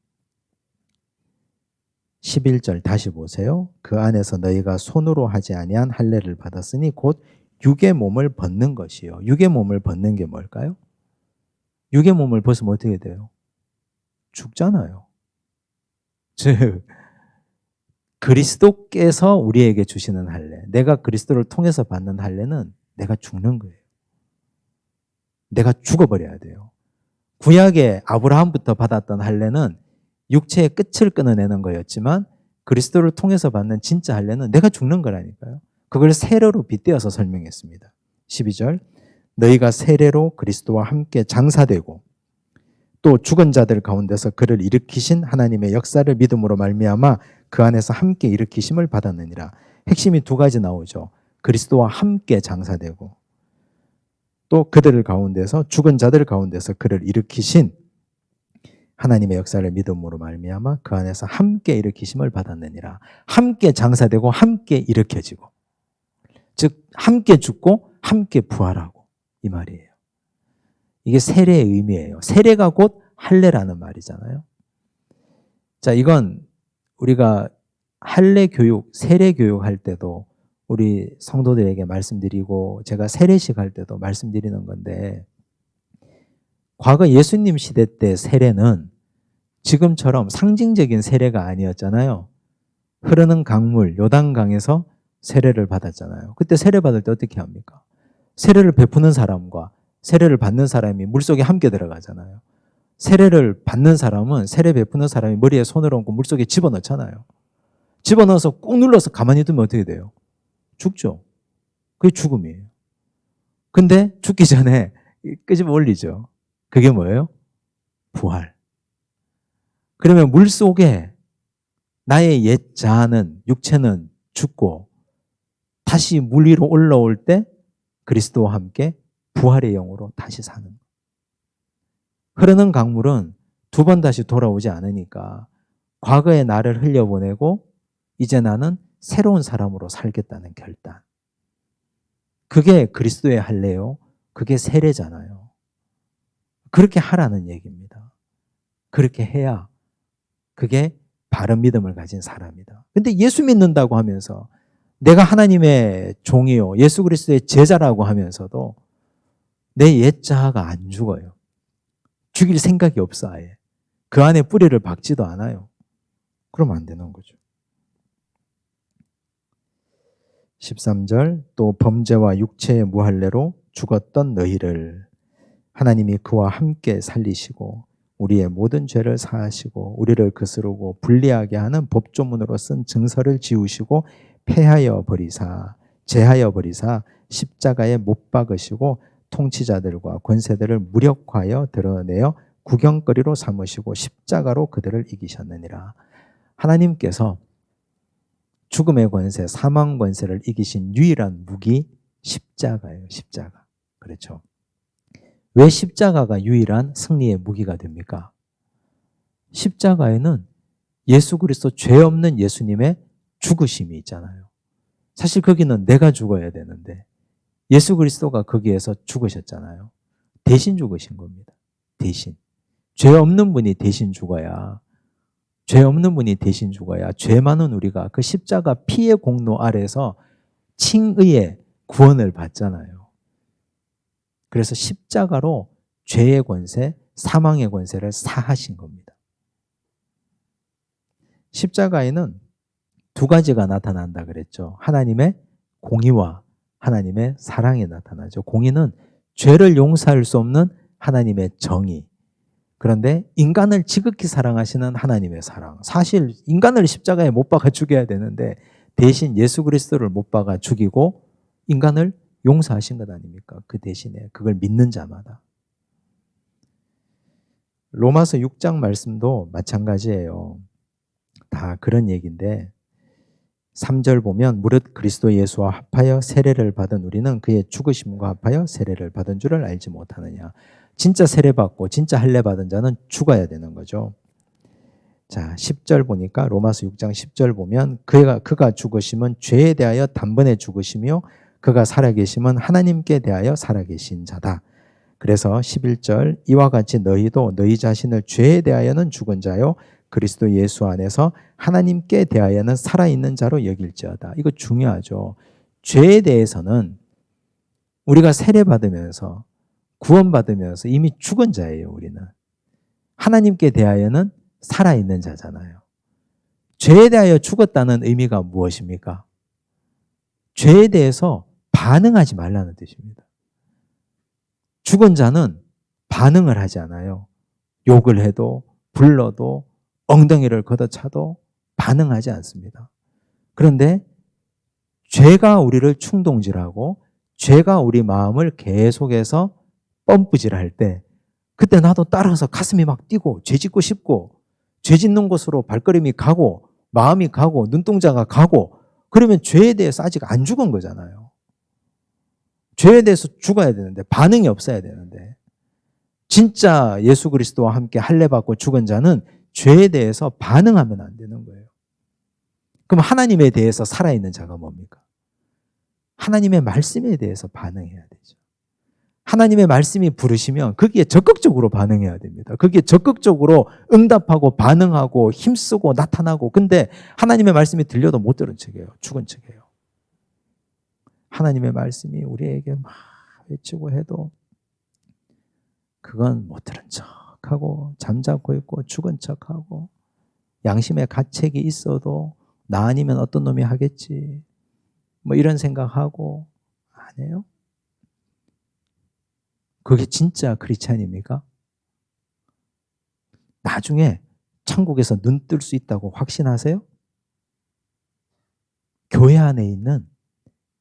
11절 다시 보세요. 그 안에서 너희가 손으로 하지 아니한 할례를 받았으니 곧 육의 몸을 벗는 것이요. 육의 몸을 벗는 게 뭘까요? 육의 몸을 벗으면 어떻게 돼요? 죽잖아요. 즉 그리스도께서 우리에게 주시는 할례, 내가 그리스도를 통해서 받는 할례는 내가 죽는 거예요. 내가 죽어버려야 돼요. 구약의 아브라함부터 받았던 할례는 육체의 끝을 끊어내는 거였지만 그리스도를 통해서 받는 진짜 할례는 내가 죽는 거라니까요. 그걸 세례로 빗대어서 설명했습니다. 12절 너희가 세례로 그리스도와 함께 장사되고 또 죽은 자들 가운데서 그를 일으키신 하나님의 역사를 믿음으로 말미암아 그 안에서 함께 일으키심을 받았느니라. 핵심이 두 가지 나오죠. 그리스도와 함께 장사되고 또 그들 가운데서 죽은 자들 가운데서 그를 일으키신 하나님의 역사를 믿음으로 말미암아 그 안에서 함께 일으키심을 받았느니라. 함께 장사되고 함께 일으켜지고 즉 함께 죽고 함께 부활하고 이 말이에요. 이게 세례의 의미예요. 세례가 곧 할례라는 말이잖아요. 자, 이건 우리가 할례 교육, 세례 교육 할 때도 우리 성도들에게 말씀드리고 제가 세례식 할 때도 말씀드리는 건데 과거 예수님 시대 때 세례는 지금처럼 상징적인 세례가 아니었잖아요. 흐르는 강물, 요단강에서 세례를 받았잖아요. 그때 세례 받을 때 어떻게 합니까? 세례를 베푸는 사람과 세례를 받는 사람이 물속에 함께 들어가잖아요. 세례를 받는 사람은 세례 베푸는 사람이 머리에 손을 얹고 물속에 집어넣잖아요. 집어넣어서 꾹 눌러서 가만히 두면 어떻게 돼요? 죽죠. 그게 죽음이에요. 근데 죽기 전에 끄집어 올리죠. 그게 뭐예요? 부활. 그러면 물속에 나의 옛 자아는, 육체는 죽고 다시 물 위로 올라올 때 그리스도와 함께 부활의 영으로 다시 사는 거예요. 흐르는 강물은 두 번 다시 돌아오지 않으니까 과거의 나를 흘려보내고 이제 나는 새로운 사람으로 살겠다는 결단. 그게 그리스도의 할례요. 그게 세례잖아요. 그렇게 하라는 얘기입니다. 그렇게 해야 그게 바른 믿음을 가진 사람이다. 근데 예수 믿는다고 하면서 내가 하나님의 종이요, 예수 그리스도의 제자라고 하면서도 내 옛 자아가 안 죽어요. 죽일 생각이 없어 아예. 그 안에 뿌리를 박지도 않아요. 그러면 안 되는 거죠. 13절 또 범죄와 육체의 무할례로 죽었던 너희를 하나님이 그와 함께 살리시고 우리의 모든 죄를 사하시고 우리를 거스르고 불리하게 하는 법조문으로 쓴 증서를 지우시고 폐하여 버리사 제하여 버리사 십자가에 못 박으시고 통치자들과 권세들을 무력화하여 드러내어 구경거리로 삼으시고 십자가로 그들을 이기셨느니라. 하나님께서 죽음의 권세, 사망 권세를 이기신 유일한 무기 십자가예요. 십자가. 그렇죠. 왜 십자가가 유일한 승리의 무기가 됩니까? 십자가에는 예수 그리스도 죄 없는 예수님의 죽으심이 있잖아요. 사실 거기는 내가 죽어야 되는데 예수 그리스도가 거기에서 죽으셨잖아요. 대신 죽으신 겁니다. 대신. 죄 없는 분이 대신 죽어야 죄 많은 우리가 그 십자가 피의 공로 아래서 칭의의 구원을 받잖아요. 그래서 십자가로 죄의 권세, 사망의 권세를 사하신 겁니다. 십자가에는 두 가지가 나타난다 그랬죠. 하나님의 공의와 하나님의 사랑이 나타나죠. 공의는 죄를 용서할 수 없는 하나님의 정의. 그런데 인간을 지극히 사랑하시는 하나님의 사랑. 사실 인간을 십자가에 못 박아 죽여야 되는데 대신 예수 그리스도를 못 박아 죽이고 인간을 용서하신 것 아닙니까? 그 대신에 그걸 믿는 자마다. 로마서 6장 말씀도 마찬가지예요. 다 그런 얘기인데 3절 보면 무릇 그리스도 예수와 합하여 세례를 받은 우리는 그의 죽으심과 합하여 세례를 받은 줄을 알지 못하느냐. 진짜 세례받고 진짜 할례 받은 자는 죽어야 되는 거죠. 자, 10절 보니까 로마서 6장 10절 보면 그가 죽으심은 죄에 대하여 단번에 죽으시며 그가 살아계심은 하나님께 대하여 살아계신 자다. 그래서 11절 이와 같이 너희도 너희 자신을 죄에 대하여는 죽은 자요 그리스도 예수 안에서 하나님께 대하여는 살아있는 자로 여길지어다. 이거 중요하죠. 죄에 대해서는 우리가 세례받으면서 구원받으면서 이미 죽은 자예요. 우리는. 하나님께 대하여는 살아있는 자잖아요. 죄에 대하여 죽었다는 의미가 무엇입니까? 죄에 대해서 반응하지 말라는 뜻입니다. 죽은 자는 반응을 하지 않아요. 욕을 해도 불러도 엉덩이를 걷어차도 반응하지 않습니다. 그런데 죄가 우리를 충동질하고 죄가 우리 마음을 계속해서 펌프질할 때 그때 나도 따라서 가슴이 막 뛰고 죄 짓고 싶고 죄 짓는 곳으로 발걸음이 가고 마음이 가고 눈동자가 가고 그러면 죄에 대해서 아직 안 죽은 거잖아요. 죄에 대해서 죽어야 되는데 반응이 없어야 되는데 진짜 예수 그리스도와 함께 할례 받고 죽은 자는 죄에 대해서 반응하면 안 되는 거예요. 그럼 하나님에 대해서 살아있는 자가 뭡니까? 하나님의 말씀에 대해서 반응해야 되죠. 하나님의 말씀이 부르시면 거기에 적극적으로 반응해야 됩니다. 거기에 적극적으로 응답하고 반응하고 힘쓰고 나타나고 근데 하나님의 말씀이 들려도 못 들은 척해요. 죽은 척해요. 하나님의 말씀이 우리에게 막 외치고 해도 그건 못 들은 척하고 잠자고 있고 죽은 척하고 양심의 가책이 있어도 나 아니면 어떤 놈이 하겠지 뭐 이런 생각하고 안 해요? 그게 진짜 크리스찬입니까? 나중에 천국에서 눈 뜰 수 있다고 확신하세요?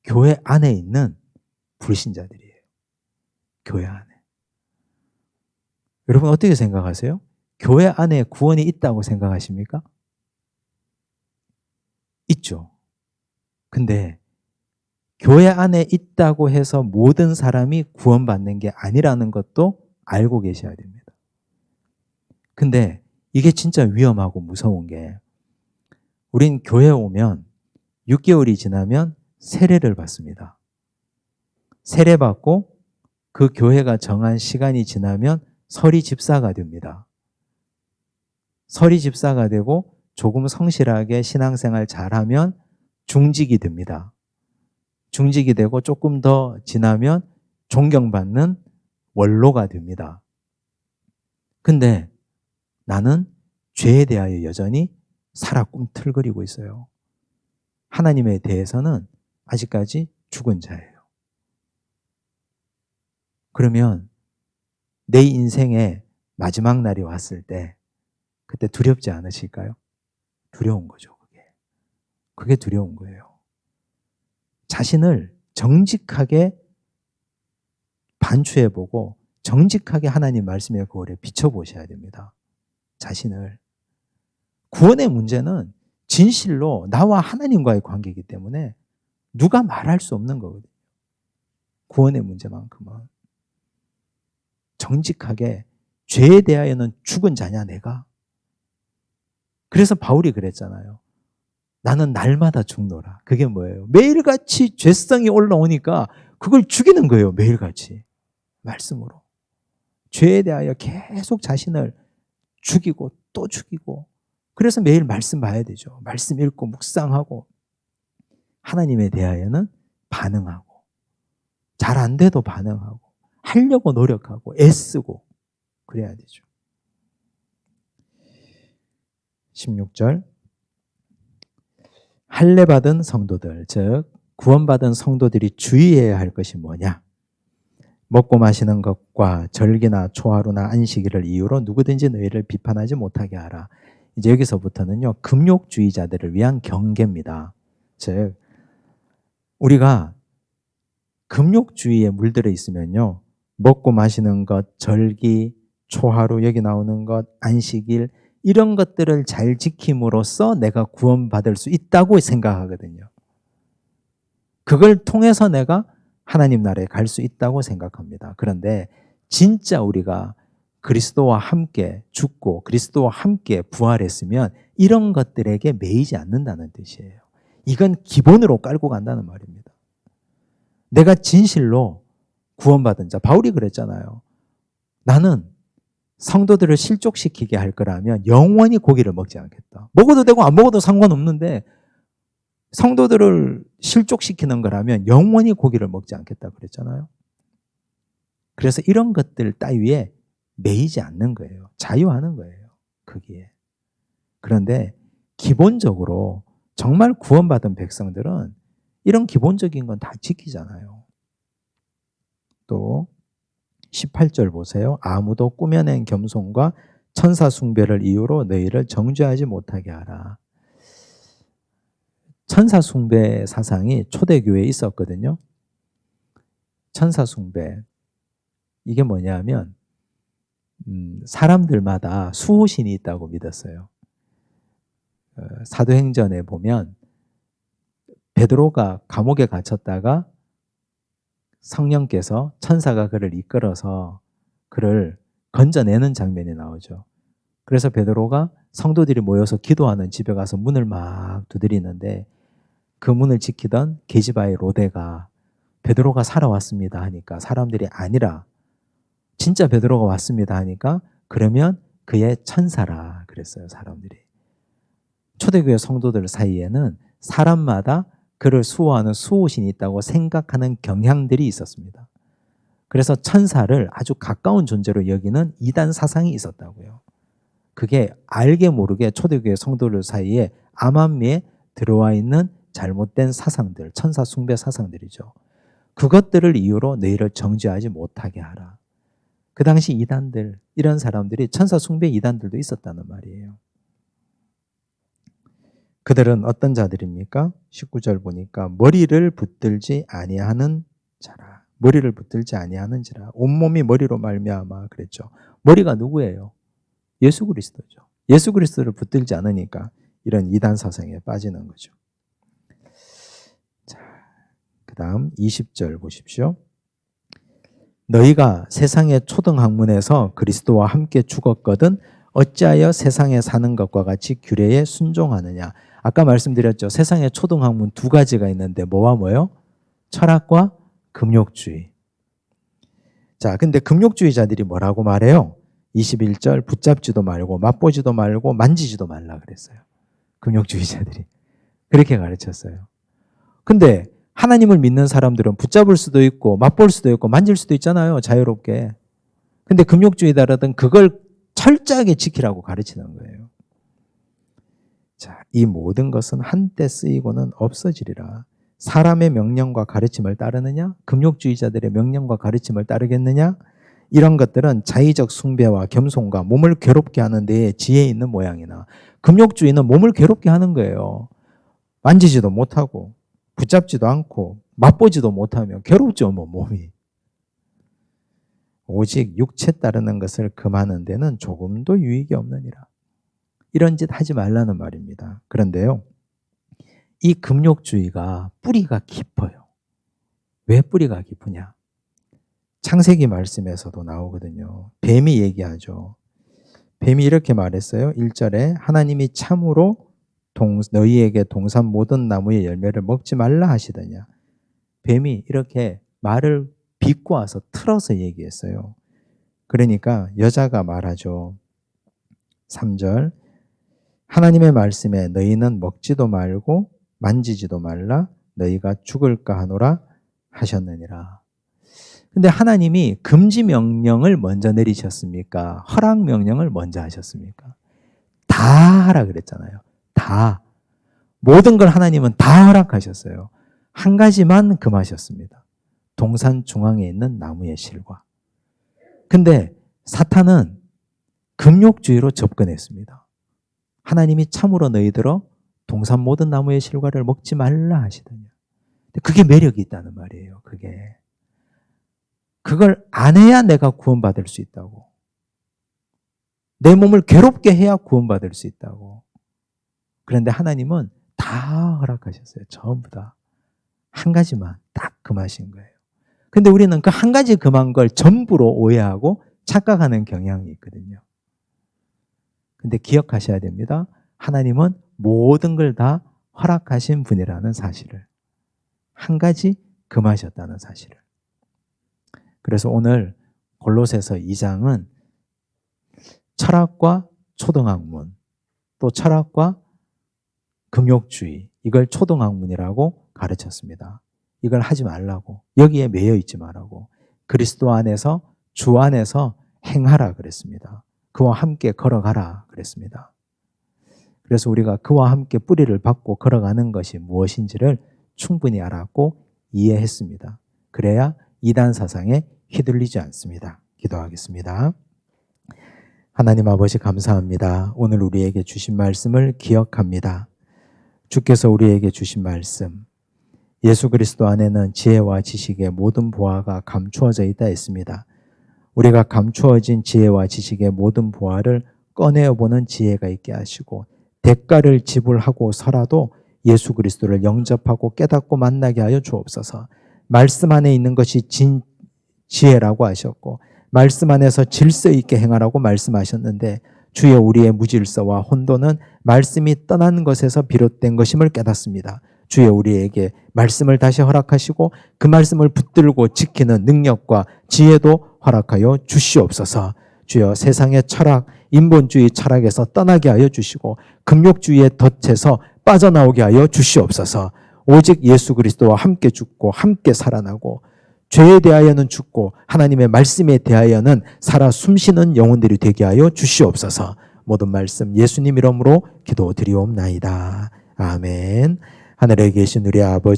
교회 안에 있는 불신자들이에요. 교회 안에. 여러분 어떻게 생각하세요? 교회 안에 구원이 있다고 생각하십니까? 있죠. 근데 교회 안에 있다고 해서 모든 사람이 구원받는 게 아니라는 것도 알고 계셔야 됩니다. 근데 이게 진짜 위험하고 무서운 게 우린 교회에 오면 6개월이 지나면 세례를 받습니다. 세례 받고 그 교회가 정한 시간이 지나면 서리 집사가 됩니다. 서리 집사가 되고 조금 성실하게 신앙생활 잘하면 중직이 됩니다. 중직이 되고 조금 더 지나면 존경받는 원로가 됩니다. 근데 나는 죄에 대하여 여전히 살아 꿈틀거리고 있어요. 하나님에 대해서는 아직까지 죽은 자예요. 그러면 내 인생의 마지막 날이 왔을 때 그때 두렵지 않으실까요? 두려운 거죠. 그게 두려운 거예요. 자신을 정직하게 반추해보고 정직하게 하나님 말씀의 거울에 비춰보셔야 됩니다. 자신을. 구원의 문제는 진실로 나와 하나님과의 관계이기 때문에 누가 말할 수 없는 거거든요. 구원의 문제만큼은. 정직하게 죄에 대하여는 죽은 자냐 내가. 그래서 바울이 그랬잖아요. 나는 날마다 죽노라. 그게 뭐예요? 매일같이 죄성이 올라오니까 그걸 죽이는 거예요. 매일같이. 말씀으로. 죄에 대하여 계속 자신을 죽이고 또 죽이고 그래서 매일 말씀 봐야 되죠. 말씀 읽고 묵상하고 하나님에 대하여는 반응하고 잘 안 돼도 반응하고 하려고 노력하고 애쓰고 그래야 되죠. 16절 할례 받은 성도들 즉 구원받은 성도들이 주의해야 할 것이 뭐냐? 먹고 마시는 것과 절기나 초하루나 안식일을 이유로 누구든지 너희를 비판하지 못하게 하라. 이제 여기서부터는요 금욕주의자들을 위한 경계입니다. 즉 우리가 금욕주의에 물들어 있으면요, 먹고 마시는 것, 절기, 초하루, 여기 나오는 것, 안식일, 이런 것들을 잘 지킴으로써 내가 구원받을 수 있다고 생각하거든요. 그걸 통해서 내가 하나님 나라에 갈 수 있다고 생각합니다. 그런데 진짜 우리가 그리스도와 함께 죽고 그리스도와 함께 부활했으면 이런 것들에게 매이지 않는다는 뜻이에요. 이건 기본으로 깔고 간다는 말입니다. 내가 진실로 구원받은 자, 바울이 그랬잖아요. 나는 성도들을 실족시키게 할 거라면 영원히 고기를 먹지 않겠다. 먹어도 되고 안 먹어도 상관없는데 성도들을 실족시키는 거라면 영원히 고기를 먹지 않겠다 그랬잖아요. 그래서 이런 것들 따위에 매이지 않는 거예요. 자유하는 거예요. 거기에. 그런데 기본적으로 정말 구원받은 백성들은 이런 기본적인 건 다 지키잖아요. 또 18절 보세요. 아무도 꾸며낸 겸손과 천사 숭배를 이유로 너희를 정죄하지 못하게 하라. 천사 숭배 사상이 초대교회에 있었거든요. 천사 숭배. 이게 뭐냐면 사람들마다 수호신이 있다고 믿었어요. 사도행전에 보면 베드로가 감옥에 갇혔다가 성령께서 천사가 그를 이끌어서 그를 건져내는 장면이 나오죠. 그래서 베드로가 성도들이 모여서 기도하는 집에 가서 문을 막 두드리는데 그 문을 지키던 게시바의 로데가 베드로가 살아왔습니다 하니까 사람들이 아니라 진짜 베드로가 왔습니다 하니까 그러면 그의 천사라 그랬어요. 사람들이. 초대교회 성도들 사이에는 사람마다 그를 수호하는 수호신이 있다고 생각하는 경향들이 있었습니다. 그래서 천사를 아주 가까운 존재로 여기는 이단 사상이 있었다고요. 그게 알게 모르게 초대교회 성도들 사이에 암암리에 들어와 있는 잘못된 사상들, 천사 숭배 사상들이죠. 그것들을 이유로 너희를 정죄하지 못하게 하라. 그 당시 이단들, 이런 사람들이 천사 숭배 이단들도 있었다는 말이에요. 그들은 어떤 자들입니까? 19절 보니까 머리를 붙들지 아니하는 자라. 머리를 붙들지 아니하는지라. 온몸이 머리로 말미암아 그랬죠. 머리가 누구예요? 예수 그리스도죠. 예수 그리스도를 붙들지 않으니까 이런 이단 사상에 빠지는 거죠. 자, 그다음 20절 보십시오. 너희가 세상의 초등학문에서 그리스도와 함께 죽었거든 어찌하여 세상에 사는 것과 같이 규례에 순종하느냐. 아까 말씀드렸죠. 세상에 초등학문 두 가지가 있는데 뭐와 뭐요? 철학과 금욕주의. 자, 근데 금욕주의자들이 뭐라고 말해요? 21절 붙잡지도 말고 맛보지도 말고 만지지도 말라 그랬어요. 금욕주의자들이. 그렇게 가르쳤어요. 근데 하나님을 믿는 사람들은 붙잡을 수도 있고 맛볼 수도 있고 만질 수도 있잖아요. 자유롭게. 근데 금욕주의자들은 그걸 철저하게 지키라고 가르치는 거예요. 자, 이 모든 것은 한때 쓰이고는 없어지리라. 사람의 명령과 가르침을 따르느냐? 금욕주의자들의 명령과 가르침을 따르겠느냐? 이런 것들은 자의적 숭배와 겸손과 몸을 괴롭게 하는 데에 지혜 있는 모양이나 금욕주의는 몸을 괴롭게 하는 거예요. 만지지도 못하고 붙잡지도 않고 맛보지도 못하면 괴롭죠, 몸이. 오직 육체 따르는 것을 금하는 데는 조금도 유익이 없느니라. 이런 짓 하지 말라는 말입니다. 그런데요, 이 금욕주의가 뿌리가 깊어요. 왜 뿌리가 깊으냐? 창세기 말씀에서도 나오거든요. 뱀이 얘기하죠. 뱀이 이렇게 말했어요. 1절에 하나님이 참으로 너희에게 동산 모든 나무의 열매를 먹지 말라 하시더냐. 뱀이 이렇게 말을 비꼬아서 틀어서 얘기했어요. 그러니까 여자가 말하죠. 3절 하나님의 말씀에 너희는 먹지도 말고 만지지도 말라 너희가 죽을까 하노라 하셨느니라. 근데 하나님이 금지 명령을 먼저 내리셨습니까? 허락 명령을 먼저 하셨습니까? 다 하라 그랬잖아요. 다. 모든 걸 하나님은 다 허락하셨어요. 한 가지만 금하셨습니다. 동산 중앙에 있는 나무의 실과. 근데 사탄은 금욕주의로 접근했습니다. 하나님이 참으로 너희들어 동산 모든 나무의 실과를 먹지 말라 하시더냐. 그게 매력이 있다는 말이에요. 그걸 안 해야 내가 구원받을 수 있다고. 내 몸을 괴롭게 해야 구원받을 수 있다고. 그런데 하나님은 다 허락하셨어요. 전부 다. 한 가지만 딱 금하신 거예요. 근데 우리는 그 한 가지 금한 걸 전부로 오해하고 착각하는 경향이 있거든요. 근데 기억하셔야 됩니다. 하나님은 모든 걸 다 허락하신 분이라는 사실을. 한 가지 금하셨다는 사실을. 그래서 오늘 골로새서 2장은 철학과 초등학문, 또 철학과 금욕주의, 이걸 초등학문이라고 가르쳤습니다. 이걸 하지 말라고, 여기에 매여 있지 말라고, 그리스도 안에서, 주 안에서 행하라 그랬습니다. 그와 함께 걸어가라 그랬습니다. 그래서 우리가 그와 함께 뿌리를 받고 걸어가는 것이 무엇인지를 충분히 알았고 이해했습니다. 그래야 이단 사상에 휘둘리지 않습니다. 기도하겠습니다. 하나님 아버지 감사합니다. 오늘 우리에게 주신 말씀을 기억합니다. 주께서 우리에게 주신 말씀, 예수 그리스도 안에는 지혜와 지식의 모든 보화가 감추어져 있다 했습니다. 우리가 감추어진 지혜와 지식의 모든 보화를 꺼내어보는 지혜가 있게 하시고 대가를 지불하고서라도 예수 그리스도를 영접하고 깨닫고 만나게 하여 주옵소서. 말씀 안에 있는 것이 진 지혜라고 하셨고 말씀 안에서 질서 있게 행하라고 말씀하셨는데 주여 우리의 무질서와 혼돈은 말씀이 떠난 것에서 비롯된 것임을 깨닫습니다. 주여 우리에게 말씀을 다시 허락하시고 그 말씀을 붙들고 지키는 능력과 지혜도 허락하여 주시옵소서. 주여 세상의 철학, 인본주의 철학에서 떠나게 하여 주시고 금욕주의의 덫에서 빠져나오게 하여 주시옵소서. 오직 예수 그리스도와 함께 죽고 함께 살아나고 죄에 대하여는 죽고 하나님의 말씀에 대하여는 살아 숨쉬는 영혼들이 되게 하여 주시옵소서. 모든 말씀 예수님 이름으로 기도드리옵나이다. 아멘. 하늘에 계신 우리 아버지